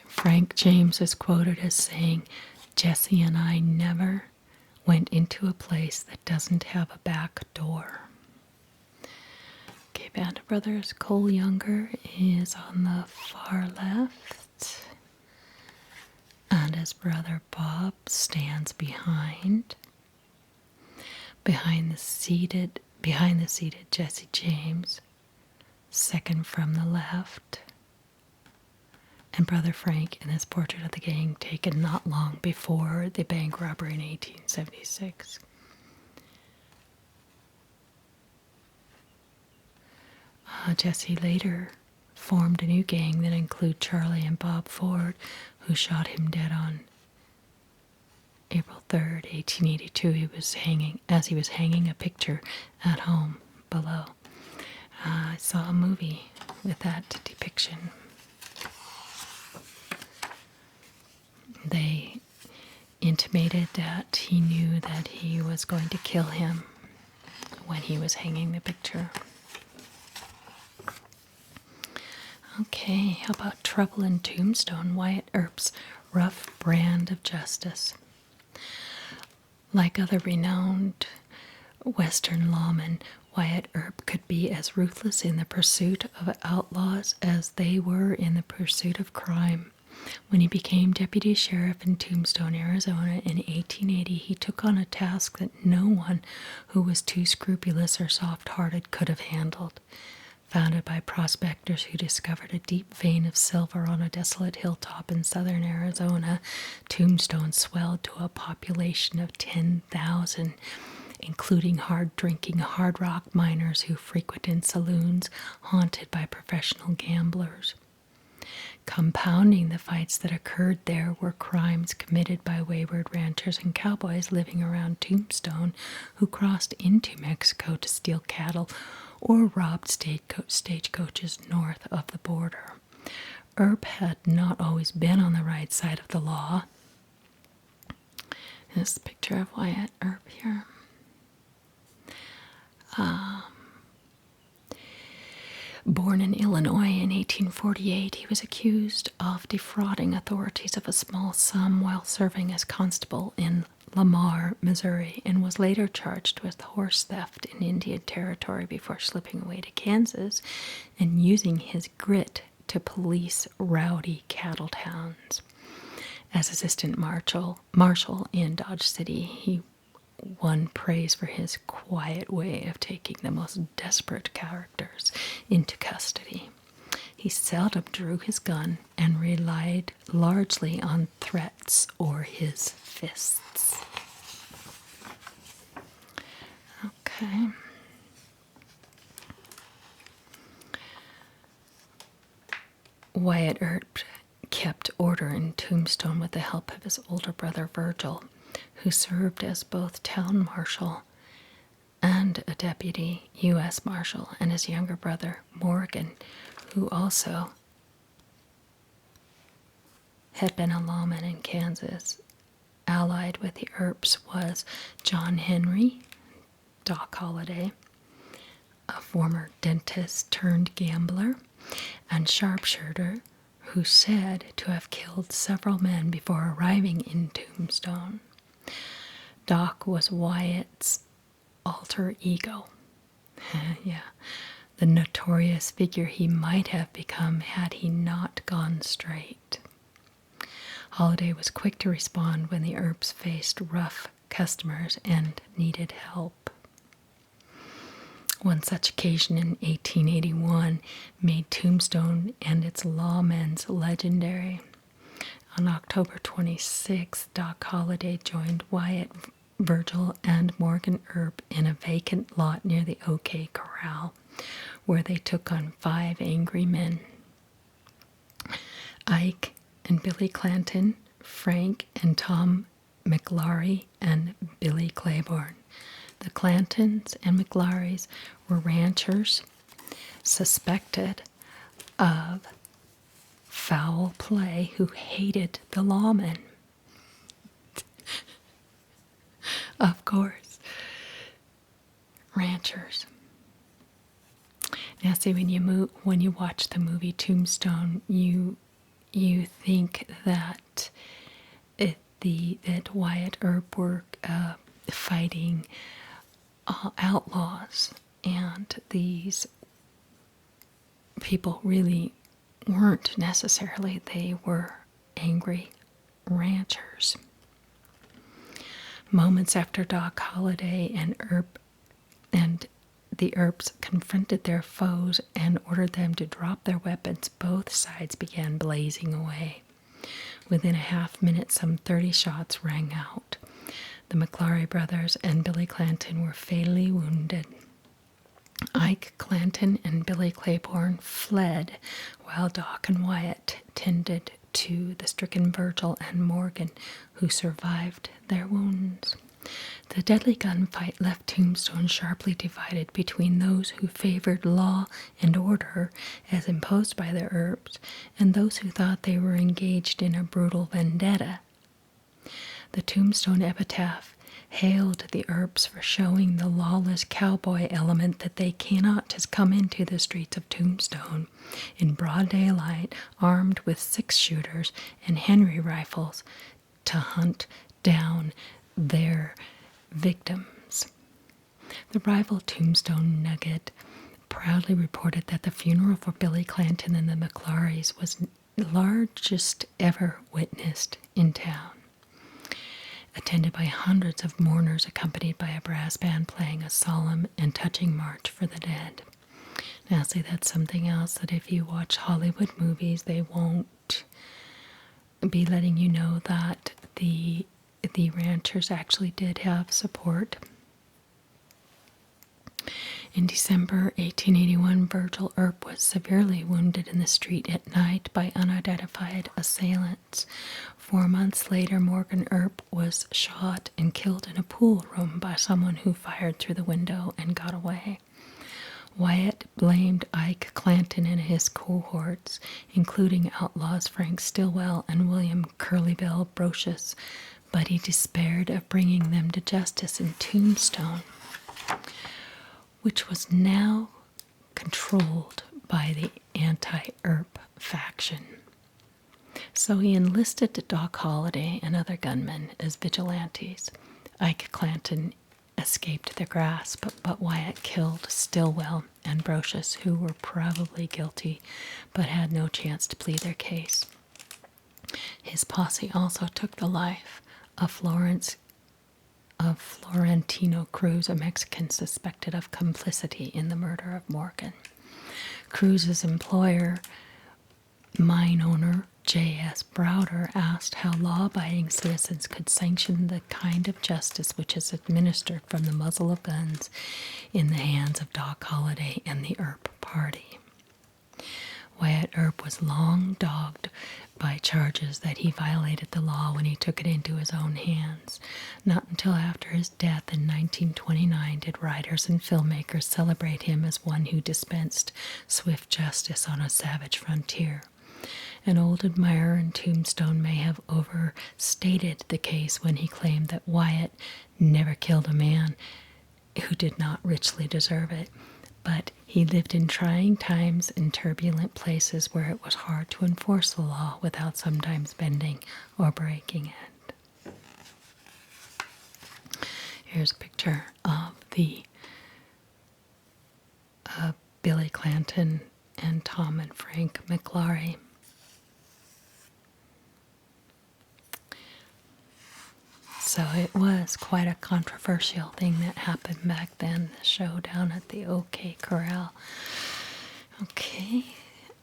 Frank James is quoted as saying, "Jesse and I never went into a place that doesn't have a back door." Okay, Band of Brothers. Cole Younger is on the far left, and his brother Bob stands behind the seated Jesse James, second from the left, and brother Frank in this portrait of the gang taken not long before the bank robbery in 1876. Jesse later formed a new gang that included Charlie and Bob Ford, who shot him dead on April 3rd, 1882. He was hanging a picture at home below. I saw a movie with that depiction. They intimated that he knew that he was going to kill him when he was hanging the picture. Okay, how about Trouble in Tombstone, Wyatt Earp's rough brand of justice. Like other renowned Western lawmen, Wyatt Earp could be as ruthless in the pursuit of outlaws as they were in the pursuit of crime. When he became deputy sheriff in Tombstone, Arizona in 1880, he took on a task that no one who was too scrupulous or soft-hearted could have handled. Founded by prospectors who discovered a deep vein of silver on a desolate hilltop in southern Arizona, Tombstone swelled to a population of 10,000, including hard-drinking hard rock miners who frequented saloons haunted by professional gamblers. Compounding the fights that occurred there were crimes committed by wayward ranchers and cowboys living around Tombstone who crossed into Mexico to steal cattle or robbed stagecoaches north of the border. Earp had not always been on the right side of the law. This is a picture of Wyatt Earp here. Born in Illinois in 1848, he was accused of defrauding authorities of a small sum while serving as constable in Lamar, Missouri, and was later charged with horse theft in Indian Territory before slipping away to Kansas and using his grit to police rowdy cattle towns. As assistant marshal in Dodge City, he won praise for his quiet way of taking the most desperate characters into custody. He seldom drew his gun and relied largely on threats or his fists. Okay. Wyatt Earp kept order in Tombstone with the help of his older brother Virgil, who served as both town marshal and a deputy U.S. Marshal, and his younger brother Morgan, who also had been a lawman in Kansas. Allied with the Earps was John Henry, Doc Holliday, a former dentist turned gambler and sharpshooter who said to have killed several men before arriving in Tombstone. Doc was Wyatt's alter ego. Yeah, the notorious figure he might have become had he not gone straight. Holliday was quick to respond when the Earps faced rough customers and needed help. One such occasion in 1881 made Tombstone and its lawmen legendary. On October 26, Doc Holliday joined Wyatt, Virgil, and Morgan Earp in a vacant lot near the OK Corral, where they took on 5 angry men. Ike and Billy Clanton, Frank and Tom McLaury, and Billy Claiborne. The Clantons and McLaurys were ranchers suspected of foul play who hated the lawmen. Of course. Ranchers. Now see, when you watch the movie Tombstone, you think that that Wyatt Earp were fighting outlaws, and these people really weren't necessarily. They were angry ranchers. Moments after Doc Holliday and the Earps confronted their foes and ordered them to drop their weapons, both sides began blazing away. Within a half-minute, some 30 shots rang out. The McLaury brothers and Billy Clanton were fatally wounded. Ike Clanton and Billy Claiborne fled, while Doc and Wyatt tended to the stricken Virgil and Morgan, who survived their wounds. The deadly gunfight left Tombstone sharply divided between those who favored law and order as imposed by the Earps and those who thought they were engaged in a brutal vendetta. The Tombstone epitaph hailed the Earps for showing the lawless cowboy element that they cannot has come into the streets of Tombstone in broad daylight, armed with 6-shooters and Henry rifles to hunt down their victims. The rival Tombstone Nugget proudly reported that the funeral for Billy Clanton and the McLaurys was largest ever witnessed in town, attended by hundreds of mourners accompanied by a brass band playing a solemn and touching march for the dead. Now, see, that's something else that if you watch Hollywood movies, they won't be letting you know that the ranchers actually did have support. In December 1881, Virgil Earp was severely wounded in the street at night by unidentified assailants. 4 months later, Morgan Earp was shot and killed in a pool room by someone who fired through the window and got away. Wyatt blamed Ike Clanton and his cohorts, including outlaws Frank Stillwell and William Curly Bill Brocious, but he despaired of bringing them to justice in Tombstone, which was now controlled by the anti-Earp faction. So he enlisted Doc Holliday and other gunmen as vigilantes. Ike Clanton escaped their grasp, but Wyatt killed Stillwell and Brocious, who were probably guilty but had no chance to plead their case. His posse also took the life of Florentino Cruz, a Mexican suspected of complicity in the murder of Morgan. Cruz's employer, mine owner J.S. Browder, asked how law-abiding citizens could sanction the kind of justice which is administered from the muzzle of guns in the hands of Doc Holliday and the Earp party. Wyatt Earp was long dogged by charges that he violated the law when he took it into his own hands. Not until after his death in 1929 did writers and filmmakers celebrate him as one who dispensed swift justice on a savage frontier. An old admirer in Tombstone may have overstated the case when he claimed that Wyatt never killed a man who did not richly deserve it, but he lived in trying times in turbulent places where it was hard to enforce the law without sometimes bending or breaking it. Here's a picture of the Billy Clanton and Tom and Frank McLaury. So it was quite a controversial thing that happened back then, the showdown at the OK Corral. Okay,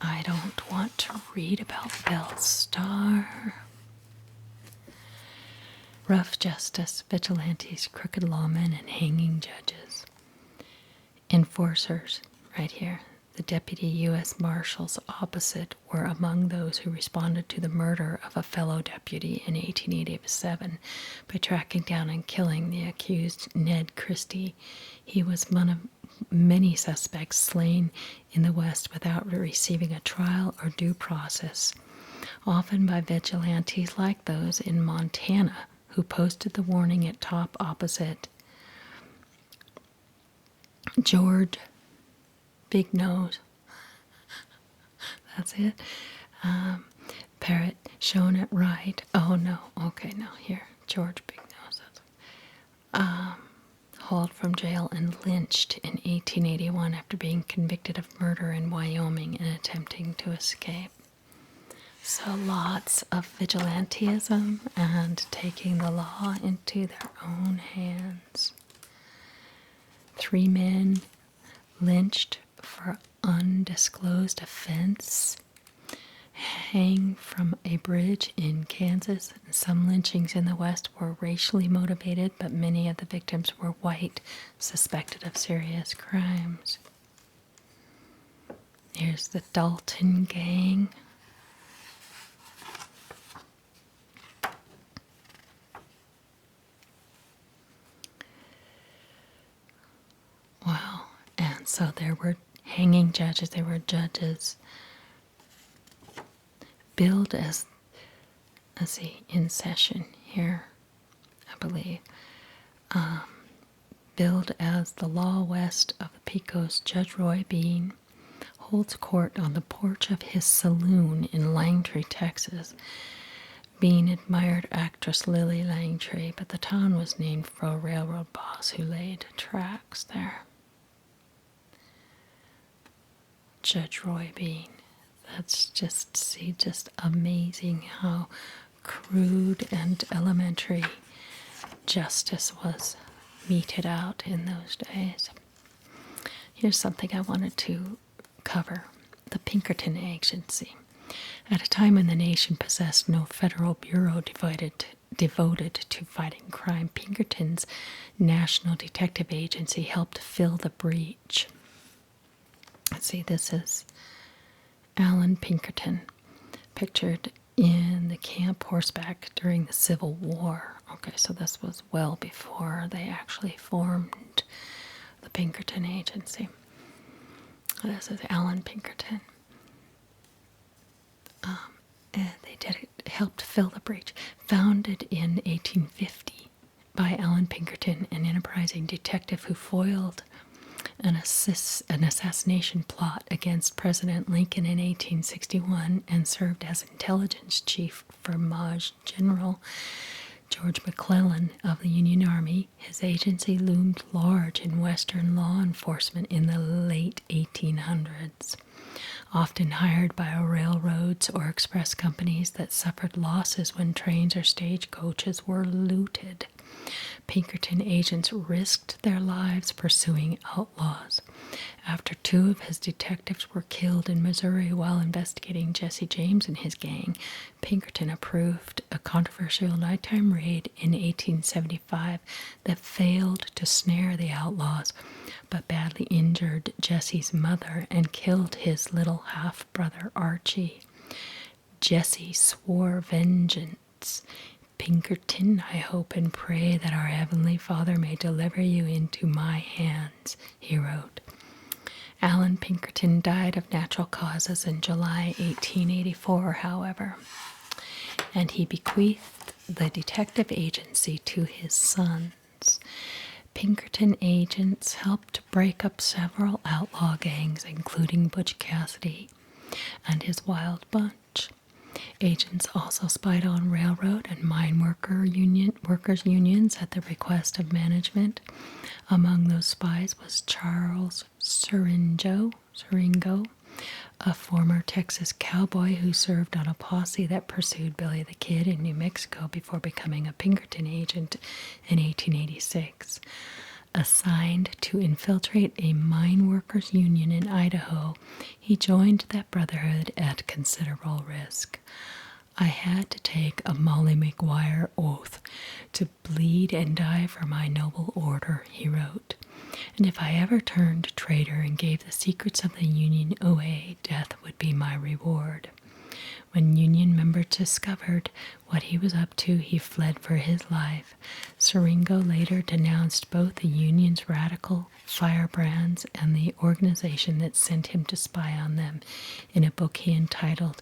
I don't want to read about Bell Star. Rough justice, vigilantes, crooked lawmen, and hanging judges. Enforcers, right here. The deputy U.S. Marshals opposite were among those who responded to the murder of a fellow deputy in 1887 by tracking down and killing the accused Ned Christie. He was one of many suspects slain in the West without receiving a trial or due process, often by vigilantes like those in Montana who posted the warning at top opposite George Big Nose. That's it. Parrot shown at right. Oh no. Okay, no. Here, George Big Nose. Hauled from jail and lynched in 1881 after being convicted of murder in Wyoming and attempting to escape. So lots of vigilantism and taking the law into their own hands. 3 men lynched for undisclosed offense, hang from a bridge in Kansas. Some lynchings in the West were racially motivated, but many of the victims were white, suspected of serious crimes. Here's the Dalton gang. Wow. And so there were hanging judges, there were judges billed as, let's see, in session here, I believe, billed as the law west of the Pecos. Judge Roy Bean holds court on the porch of his saloon in Langtry, Texas. Bean admired actress Lily Langtry, but the town was named for a railroad boss who laid tracks there. Judge Roy Bean. That's just amazing how crude and elementary justice was meted out in those days. Here's something I wanted to cover: the Pinkerton Agency. At a time when the nation possessed no federal bureau devoted to fighting crime, Pinkerton's National Detective Agency helped fill the breach. Let's see, this is Alan Pinkerton, pictured in the camp horseback during the Civil War. Okay, so this was well before they actually formed the Pinkerton Agency. This is Alan Pinkerton. And helped fill the breach. Founded in 1850 by Alan Pinkerton, an enterprising detective who foiled an assassination plot against President Lincoln in 1861 and served as intelligence chief for Maj. General George McClellan of the Union Army. His agency loomed large in Western law enforcement in the late 1800s. Often hired by railroads or express companies that suffered losses when trains or stagecoaches were looted, Pinkerton agents risked their lives pursuing outlaws. After 2 of his detectives were killed in Missouri while investigating Jesse James and his gang, Pinkerton approved a controversial nighttime raid in 1875 that failed to snare the outlaws, but badly injured Jesse's mother and killed his little half-brother Archie. Jesse swore vengeance. Pinkerton, I hope and pray that our Heavenly Father may deliver you into my hands, he wrote. Alan Pinkerton died of natural causes in July 1884, however, and he bequeathed the detective agency to his sons. Pinkerton agents helped break up several outlaw gangs, including Butch Cassidy and his Wild Bunch. Agents also spied on railroad and mine workers' unions at the request of management. Among those spies was Charles Siringo, a former Texas cowboy who served on a posse that pursued Billy the Kid in New Mexico before becoming a Pinkerton agent in 1886. Assigned to infiltrate a mine workers' union in Idaho, he joined that brotherhood at considerable risk. I had to take a Molly McGuire oath to bleed and die for my noble order, he wrote. And if I ever turned traitor and gave the secrets of the Union away, death would be my reward. When Union members discovered what he was up to, he fled for his life. Siringo later denounced both the Union's radical firebrands and the organization that sent him to spy on them in a book he entitled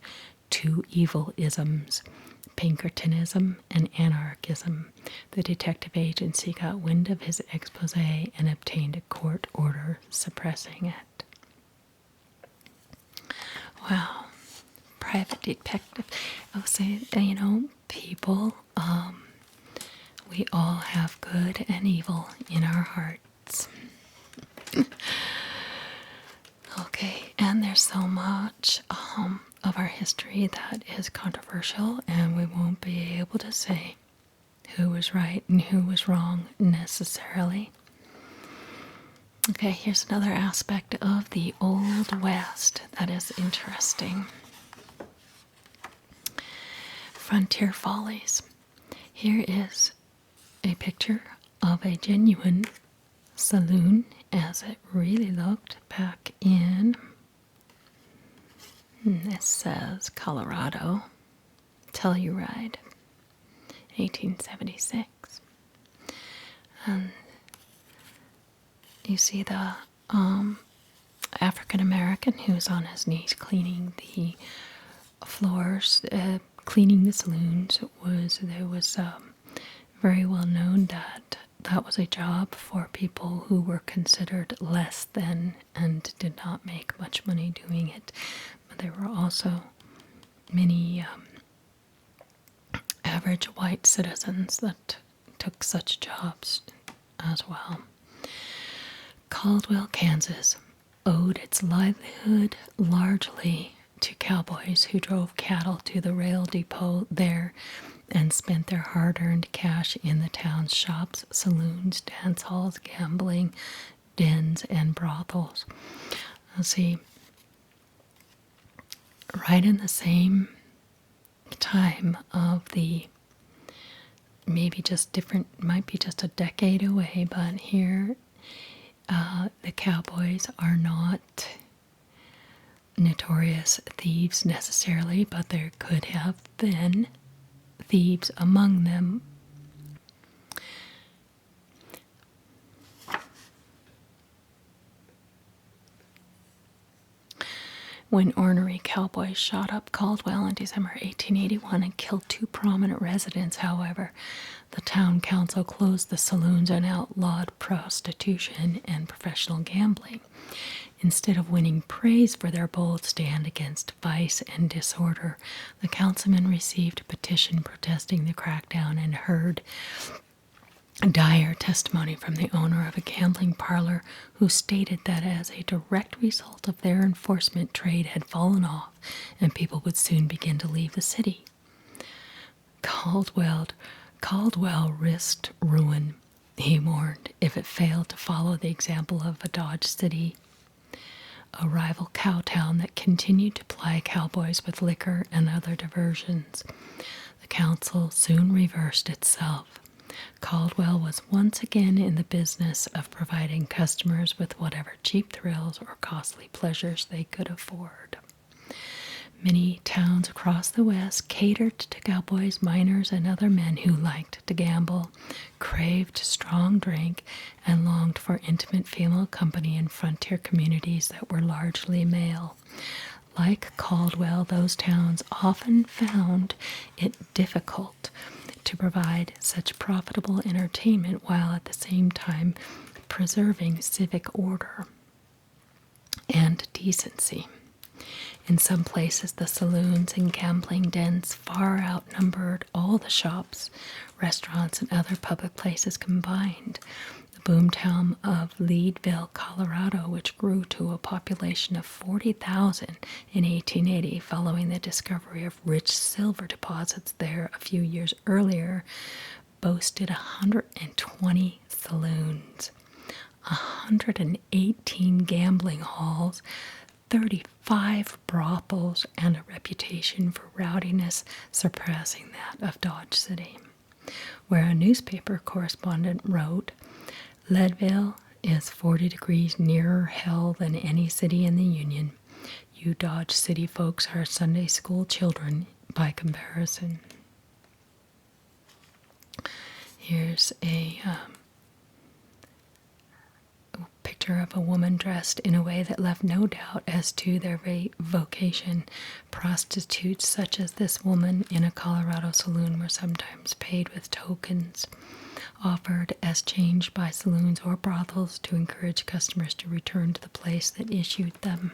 Two Evil Isms, Pinkertonism and Anarchism. The detective agency got wind of his expose and obtained a court order suppressing it. Wow. Private detective. I'll say, people, we all have good and evil in our hearts. Okay, and there's so much of our history that is controversial, and we won't be able to say who was right and who was wrong necessarily. Okay, here's another aspect of the Old West that is interesting. Frontier Follies. Here is a picture of a genuine saloon as it really looked back in, it says Colorado, Telluride, 1876. And you see the African American who's on his knees cleaning the floors, cleaning the saloons. There was very well known that that was a job for people who were considered less than and did not make much money doing it. But there were also many average white citizens that took such jobs as well. Caldwell, Kansas owed its livelihood largely to cowboys who drove cattle to the rail depot there and spent their hard-earned cash in the town's shops, saloons, dance halls, gambling dens, and brothels. Let's see, right in the same time of the, maybe just different, might be just a decade away, but here the cowboys are not notorious thieves necessarily, but there could have been thieves among them. When ornery cowboys shot up Caldwell in December 1881 and killed 2 prominent residents, however, the town council closed the saloons and outlawed prostitution and professional gambling. Instead of winning praise for their bold stand against vice and disorder, the councilmen received a petition protesting the crackdown and heard dire testimony from the owner of a gambling parlor who stated that as a direct result of their enforcement, trade had fallen off and people would soon begin to leave the city. Caldwell risked ruin, he warned, if it failed to follow the example of a Dodge City, a rival cow town that continued to ply cowboys with liquor and other diversions. The council soon reversed itself. Caldwell was once again in the business of providing customers with whatever cheap thrills or costly pleasures they could afford. Many towns across the West catered to cowboys, miners, and other men who liked to gamble, craved strong drink, and longed for intimate female company in frontier communities that were largely male. Like Caldwell, those towns often found it difficult to provide such profitable entertainment while at the same time preserving civic order and decency. In some places, the saloons and gambling dens far outnumbered all the shops, restaurants, and other public places combined. The boomtown of Leadville, Colorado, which grew to a population of 40,000 in 1880 following the discovery of rich silver deposits there a few years earlier, boasted 120 saloons, 118 gambling halls, 35 brothels, and a reputation for rowdiness surpassing that of Dodge City, where a newspaper correspondent wrote, "Leadville is 40 degrees nearer hell than any city in the Union. You Dodge City folks are Sunday school children by comparison." Here's a picture of a woman dressed in a way that left no doubt as to their vocation. Prostitutes such as this woman in a Colorado saloon were sometimes paid with tokens offered as change by saloons or brothels to encourage customers to return to the place that issued them.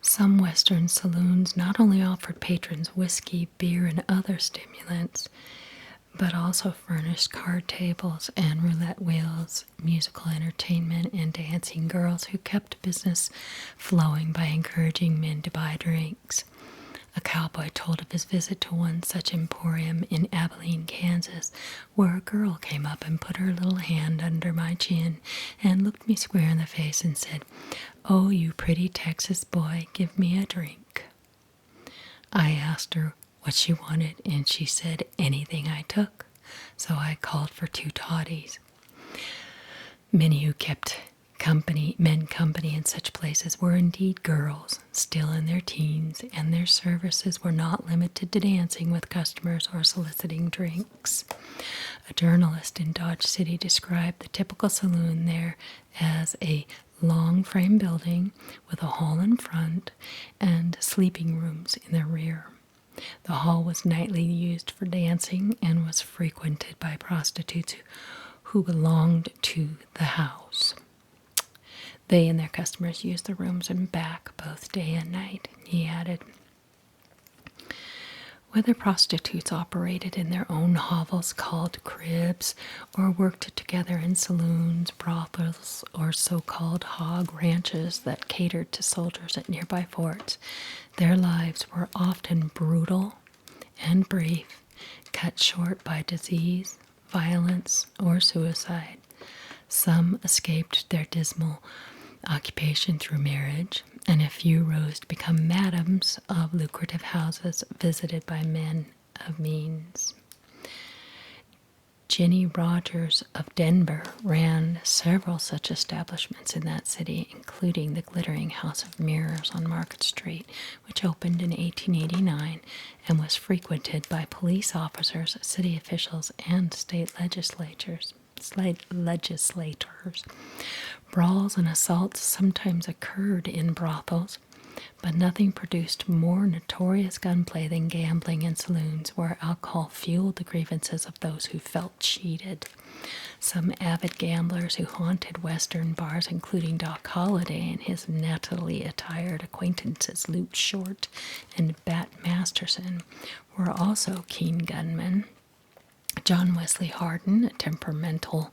Some Western saloons not only offered patrons whiskey, beer, and other stimulants, but also furnished card tables and roulette wheels, musical entertainment, and dancing girls who kept business flowing by encouraging men to buy drinks. A cowboy told of his visit to one such emporium in Abilene, Kansas, where a girl came up and put her little hand under my chin and looked me square in the face and said, "Oh, you pretty Texas boy, give me a drink." I asked her what she wanted, and she said anything I took, so I called for 2 toddies. Many who kept men company in such places were indeed girls, still in their teens, and their services were not limited to dancing with customers or soliciting drinks. A journalist in Dodge City described the typical saloon there as a long frame building with a hall in front and sleeping rooms in the rear. The hall was nightly used for dancing and was frequented by prostitutes who belonged to the house. They and their customers used the rooms and back both day and night, he added. Whether prostitutes operated in their own hovels called cribs, or worked together in saloons, brothels, or so-called hog ranches that catered to soldiers at nearby forts, their lives were often brutal and brief, cut short by disease, violence, or suicide. Some escaped their dismal occupation through marriage, and a few rose to become madams of lucrative houses visited by men of means. Jenny Rogers of Denver ran several such establishments in that city, including the glittering House of Mirrors on Market Street, which opened in 1889 and was frequented by police officers, city officials, and state legislators. Brawls and assaults sometimes occurred in brothels, but nothing produced more notorious gunplay than gambling in saloons where alcohol fueled the grievances of those who felt cheated. Some avid gamblers who haunted Western bars, including Doc Holliday and his nattily attired acquaintances Lute Short and Bat Masterson, were also keen gunmen. John Wesley Hardin, a temperamental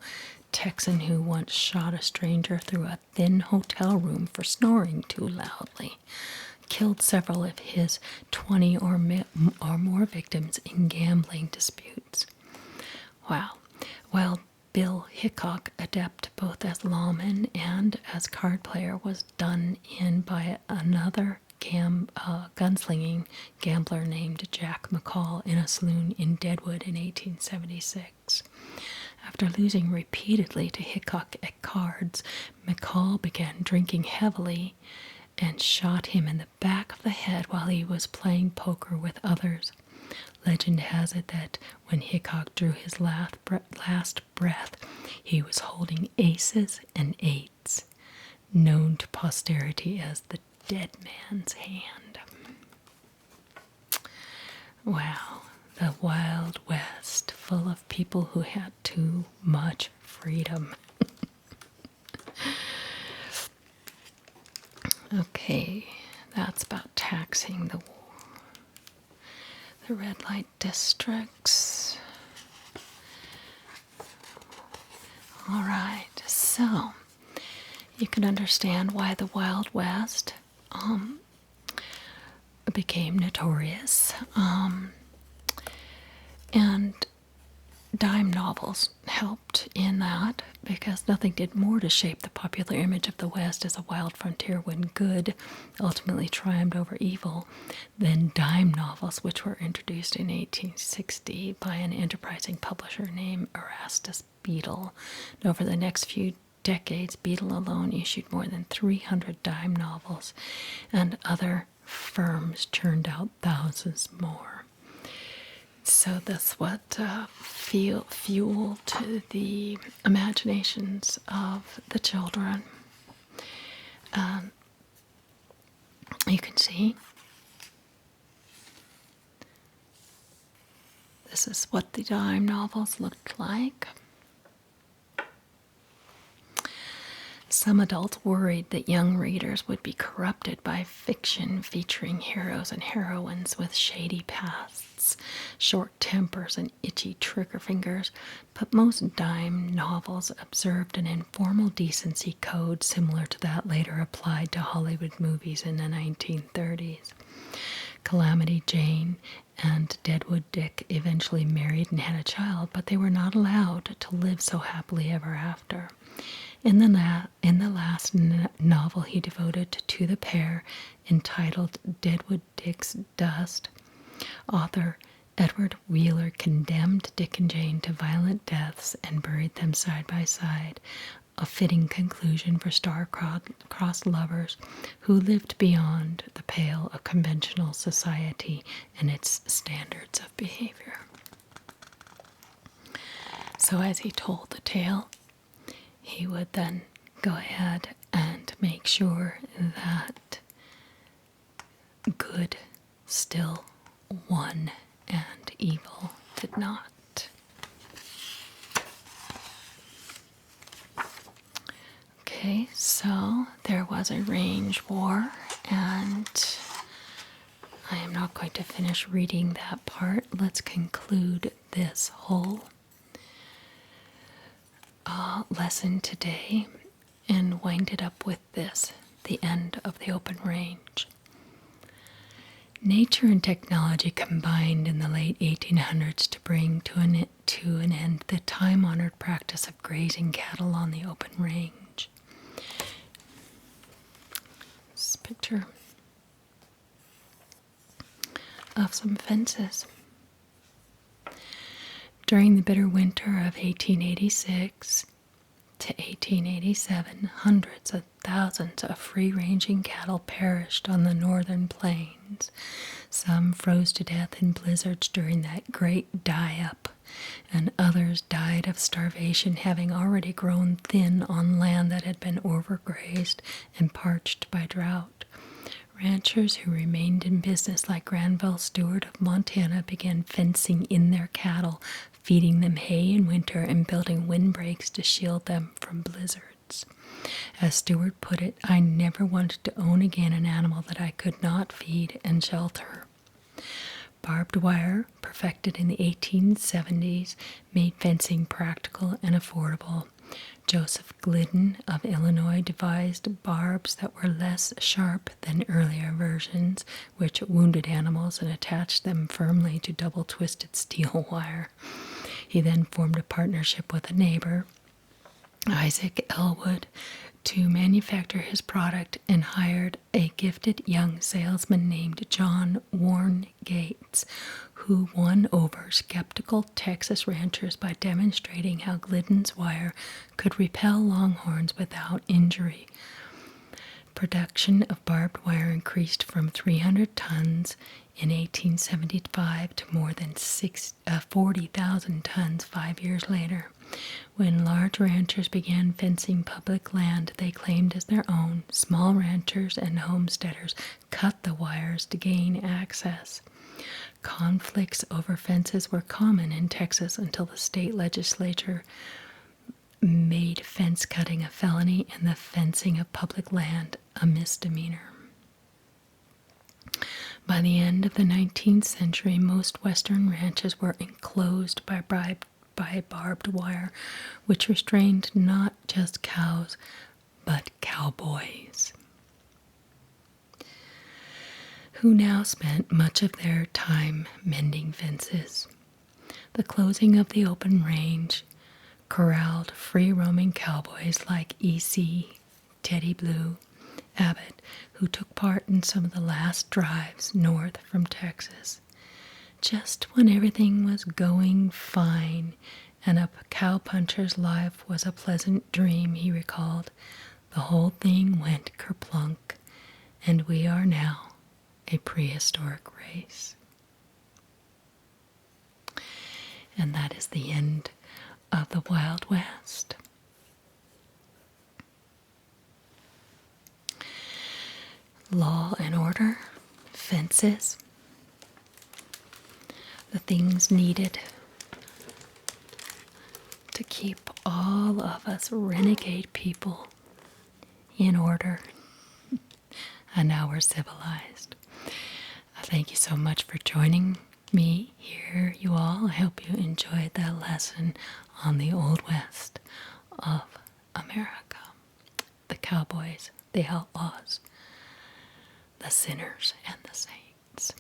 Texan who once shot a stranger through a thin hotel room for snoring too loudly, killed several of his 20 or more victims in gambling disputes. Wow. While Bill Hickok, adept both as lawman and as card player, was done in by another gunslinging gambler named Jack McCall in a saloon in Deadwood in 1876. After losing repeatedly to Hickok at cards, McCall began drinking heavily and shot him in the back of the head while he was playing poker with others. Legend has it that when Hickok drew his last breath, he was holding aces and eights, known to posterity as the dead man's hand. Wow, the Wild West, full of people who had too much freedom. Okay, that's about taxing the red light districts. All right, so you can understand why the Wild West became notorious. And dime novels helped in that, because nothing did more to shape the popular image of the West as a wild frontier when good ultimately triumphed over evil than dime novels, which were introduced in 1860 by an enterprising publisher named Erastus Beadle. And over the next few decades, Beadle alone issued more than 300 dime novels, and other firms churned out thousands more. So that's what fueled the imaginations of the children. You can see this is what the dime novels looked like. Some adults worried that young readers would be corrupted by fiction featuring heroes and heroines with shady pasts, short tempers, and itchy trigger fingers, but most dime novels observed an informal decency code similar to that later applied to Hollywood movies in the 1930s. Calamity Jane and Deadwood Dick eventually married and had a child, but they were not allowed to live so happily ever after. In the last novel he devoted to the pair, entitled Deadwood Dick's Dust, author Edward Wheeler condemned Dick and Jane to violent deaths and buried them side by side, a fitting conclusion for star-crossed lovers who lived beyond the pale of conventional society and its standards of behavior. So as he told the tale, he would then go ahead and make sure that good still won and evil did not. Okay, so there was a range war, and I am not going to finish reading that part. Let's conclude this whole lesson today and wind it up with this, the end of the open range. Nature and technology combined in the late 1800s to bring to an end the time-honored practice of grazing cattle on the open range. This picture of some fences. During the bitter winter of 1886 to 1887, hundreds of thousands of free-ranging cattle perished on the northern plains. Some froze to death in blizzards during that great die-up, and others died of starvation, having already grown thin on land that had been overgrazed and parched by drought. Ranchers who remained in business, like Granville Stewart of Montana, began fencing in their cattle, feeding them hay in winter, and building windbreaks to shield them from blizzards. As Stewart put it, I never wanted to own again an animal that I could not feed and shelter. Barbed wire, perfected in the 1870s, made fencing practical and affordable. Joseph Glidden of Illinois devised barbs that were less sharp than earlier versions, which wounded animals and attached them firmly to double-twisted steel wire. He then formed a partnership with a neighbor, Isaac Elwood, to manufacture his product and hired a gifted young salesman named John Warren Gates, who won over skeptical Texas ranchers by demonstrating how Glidden's wire could repel longhorns without injury. Production of barbed wire increased from 300 tons in 1875 to more than 40,000 tons 5 years later. When large ranchers began fencing public land they claimed as their own, small ranchers and homesteaders cut the wires to gain access. Conflicts over fences were common in Texas until the state legislature made fence cutting a felony and the fencing of public land a misdemeanor. By the end of the 19th century, most western ranches were enclosed by barbed wire, which restrained not just cows, but cowboys, who now spent much of their time mending fences. The closing of the open range corralled free-roaming cowboys like E.C. Teddy Blue Abbott, who took part in some of the last drives north from Texas. Just when everything was going fine and a cowpuncher's life was a pleasant dream, he recalled, the whole thing went kerplunk, and we are now a prehistoric race. And that is the end of the Wild West. Law and order, fences, the things needed to keep all of us renegade people in order. And now we're civilized. Thank you so much for joining me here, you all. I hope you enjoyed that lesson on the Old West of America. The cowboys, the outlaws, the sinners, and the saints.